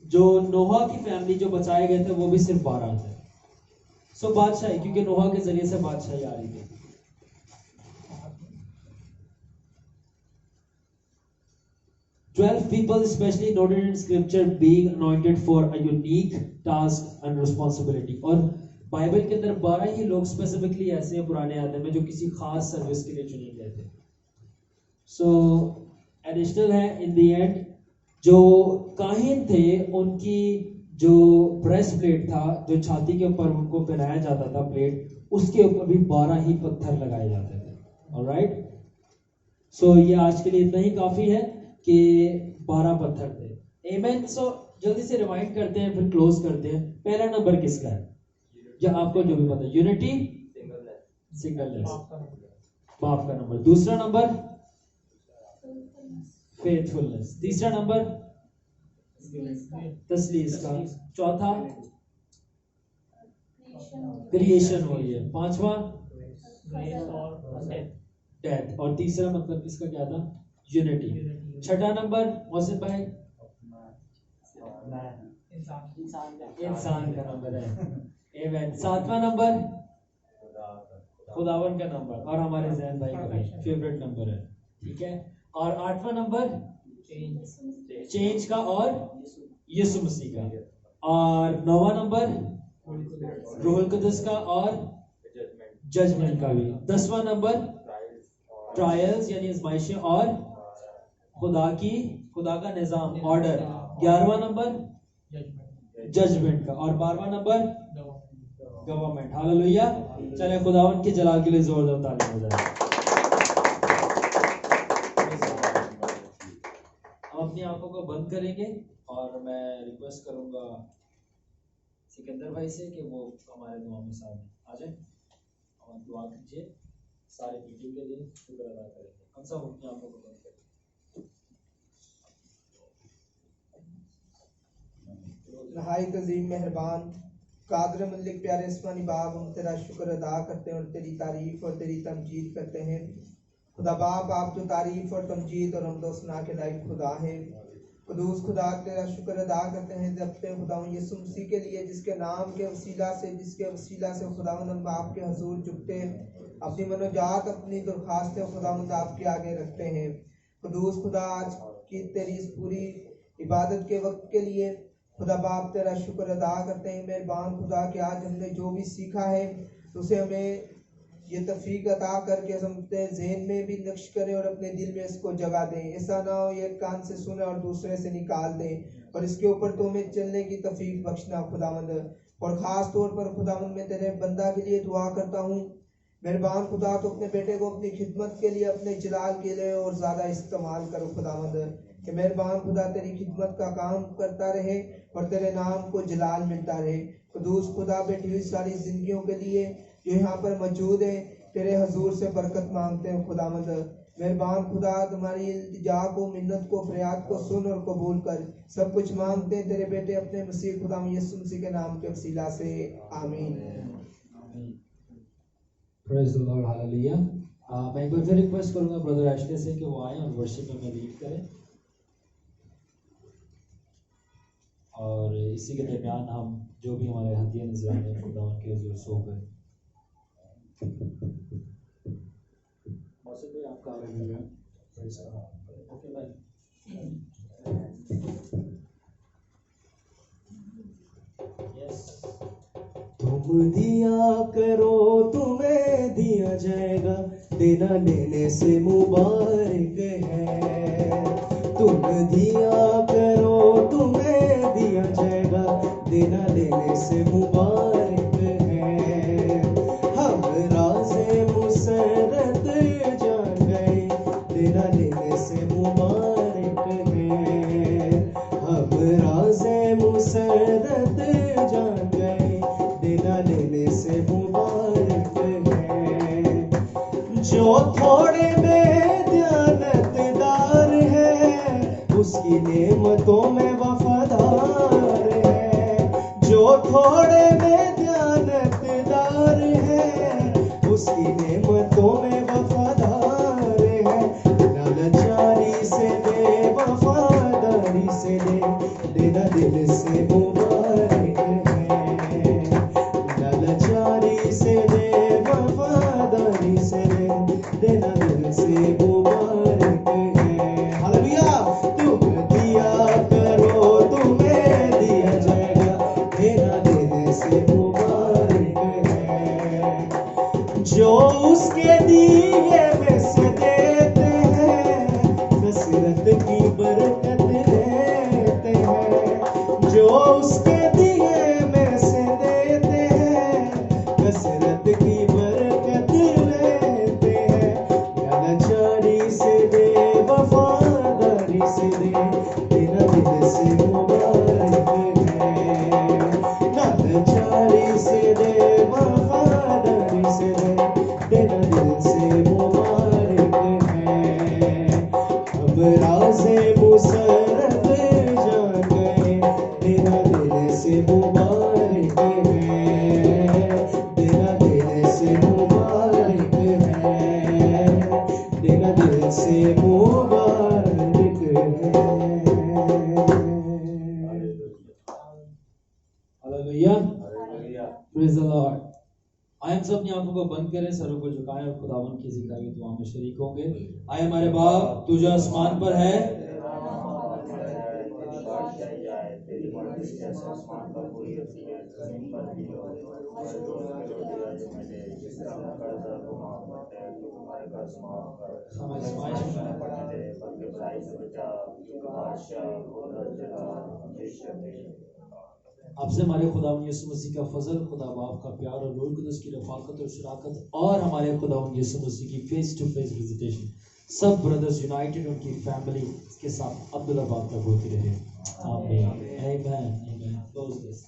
[SPEAKER 1] جو نوحہ کی فیملی جو بچائے گئے تھے وہ بھی صرف 12 تھے. سو بادشاہی، کیونکہ نوحہ کے ذریعے سے بادشاہی آ رہی تھی. Twelve people especially noted in scripture being anointed for a unique task and responsibility. اور بائبل کے اندر 12 ہی لوگ اسپیسیفکلی ایسے ہیں پرانے عہد میں جو کسی خاص سروس کے لیے چنے گئے تھے. سو ایڈیشنل ہے ان دی اینڈ جو کاہن تھے ان کی جو بریسٹ پلیٹ تھا، جو چھاتی کے اوپر ان کو پہنایا جاتا تھا پلیٹ، اس کے اوپر بھی 12 ہی پتھر لگائے جاتے تھے. آلرائٹ. سو یہ آج کے لیے اتنا ہی کافی ہے کہ 12 پتھر تھے. ایمین. سو جلدی سے ریمائنڈ کرتے ہیں پھر کلوز کرتے ہیں. پہلا نمبر کس کا ہے؟ یا آپ کو جو بھی پتا، یونٹی، سنگلنس، باپ کا نمبر. دوسرا نمبر فیتھفلنس. تیسرا نمبر تسلیس کا. چوتھا کریشن ہو رہی ہے. پانچواں ڈیتھ. اور تیسرا مطلب اس کا کیا تھا؟ یونٹی. چھٹا نمبر محسن بھائی انسان کا نمبر ہے. ایمین. ساتواں نمبر خداون کا نمبر، اور ہمارے ذہن بھائی کا فیوریٹ نمبر ہے. ٹھیک ہے. اور 8واں نمبر چینج کا اور یسوع مسیح کا. اور 9واں نمبر روح القدس کا اور ججمنٹ کا بھی. 10واں نمبر ٹرائلز یعنی آزمائشیں اور خدا کا نظام، آرڈر. 11واں نمبر ججمنٹ کا. اور 12واں نمبر گورنمنٹ. ہاللیلویہ. چلیں خداوند کے جلال کے لیے زوردار تعلیم ہو جائے. ہم اپنی آنکھوں کو بند کریں گے اور میں ریکویسٹ کروں گا سکندر بھائی سے کہ وہ ہمارے دعا میں ساتھ آ جائیں اور دعا کیجیے. سارے میٹنگ کے لیے شکر ادا کریں گے. ہم سب اپنی آنکھوں کو بند کریں گے.
[SPEAKER 8] नहायत अजीम मेहरबान कादर मलिक प्यारे आसमानी बाप, हम तेरा शुक्र अदा करते हैं और तेरी तारीफ और तेरी तमजीद करते हैं। खुदा बाप, आप तो तारीफ और तमजीद और हमदो सना के लायक खुदा है। कुदूस खुदा, तेरा शुक्र अदा करते हैं अपने खुदावन यीशु मसीह के लिए, जिसके नाम के वसीला से खुदावन हम आपके हजूर झुकते हैं, अपनी मनोजात अपनी दरख्वास्तें खुदावंद आपके आगे रखते हैं। कुदूस खुदा, आज की तेरी इस पूरी इबादत के वक्त के लिए खुदा बाप तेरा शुक्र अदा करते हैं। मेहरबान खुदा कि आज हमने जो भी सीखा है उसे हमें ये तौफीक अता करके हम अपने ज़हन में भी नक्श करें और अपने दिल में इसको जगह दें। ऐसा ना हो ये कान से सुने और दूसरे से निकाल दें, और इसके ऊपर तो हमें चलने की तौफीक बख्शना खुदावंद। और ख़ास तौर पर खुदावंद मैं तेरे बंदा के लिए दुआ करता हूँ, मेहरबान खुदा तो अपने बेटे को अपनी खिदमत के लिए, अपने जलाल के लिए और ज़्यादा इस्तेमाल करो खुदावंद, कि मेहरबान खुदा तेरी खिदमत का काम करता रहे और तेरे नाम को जलाल मिलता रहे। कुदूस खुदा, बैठी हुई सारी जिंदगियों के लिए जो यहाँ पर मौजूद है, तेरे हजूर से बरकत मांगते हैं खुदावंद। मेहरबान खुदा, तुम्हारी इल्तिजा को, मिन्नत को, फरियाद को सुन और कबूल कर। सब कुछ मांगते हैं तेरे बेटे अपने मसीह खुदा यीशु मसीह के नाम के वसीला से, आमीन।
[SPEAKER 1] Praise the Lord, hallelujah. मैं एक बार फिर रिक्वेस्ट करूंगा ब्रदर एशले से कि वो आए और वर्शिप में लीड करें, और इसी के दरमियान हम जो भी हमारे हदिया नजराने खुदा के हुजूर सौंप हैं। मौसम आपका ओके भाई।
[SPEAKER 9] तुम दिया करो तुम्हें दिया जाएगा, देना लेने से मुबारक है। तुम दिया करो तुम्हें दिया जाएगा, देना लेने से मुबारक है। हम राज़े मुसरत जान गए, देना लेने से मुबारक है। हम राज़े मुसरत जान गए, देना लेने से मुबारक है। जो थोड़े में दयानतदार है, उसकी नेमतों में वफादार है। जो थोड़े में दयानतदार है, उसकी नेमतों में वफादार है। लाचारी से दे, वफादारी से दे, देना दिल से मुबारक है। लाचारी से दे, वफादारी से दे, देना दिल से मुबारक है। हालेलुया। तुम दिया करो तुम्हें दिया जाएगा, देना देने से मुबारक है। जो उसके दिए में से देते हैं, कसरत की बरकत लेते हैं। जो उसके दिए में से देते हैं, कसरत की बरकत लेते हैं। लाचारी से दे, वफादारी से दे, तेरा दिल से मुबारक है। लाचारी से दे, वफादारी से दे, तेरा दिल से मुबारक है। अब राज़े मुसरत जान गए, तेरा दिल से मुबारक है। तेरा दिल से मुबारक है, तेरा दिल से मुबारक है।
[SPEAKER 1] Hallelujah, praise the Lord. आइए हम सब अपनी आंखों को बंद करें, सरों को झुकाएं और खुदावन की जिक्र दुआ में शरीक होंगे। आए हमारे बाप, तू जो आसमान पर है, हमें आजमाइश में आपसे हमारे खुदावन यीशु मसीह का फजल, खुदा बाप का प्यार और रूह कुदस की रफाकत और शराकत, और हमारे खुदावन यीशु मसीह की फेस टू फेस विजिटेशन सब ब्रदर्स यूनाइटेड उनकी फैमिली के साथ अब्दुल्लाबाद तक होती रहे। आमीन, आमीन, आमीन। Close this.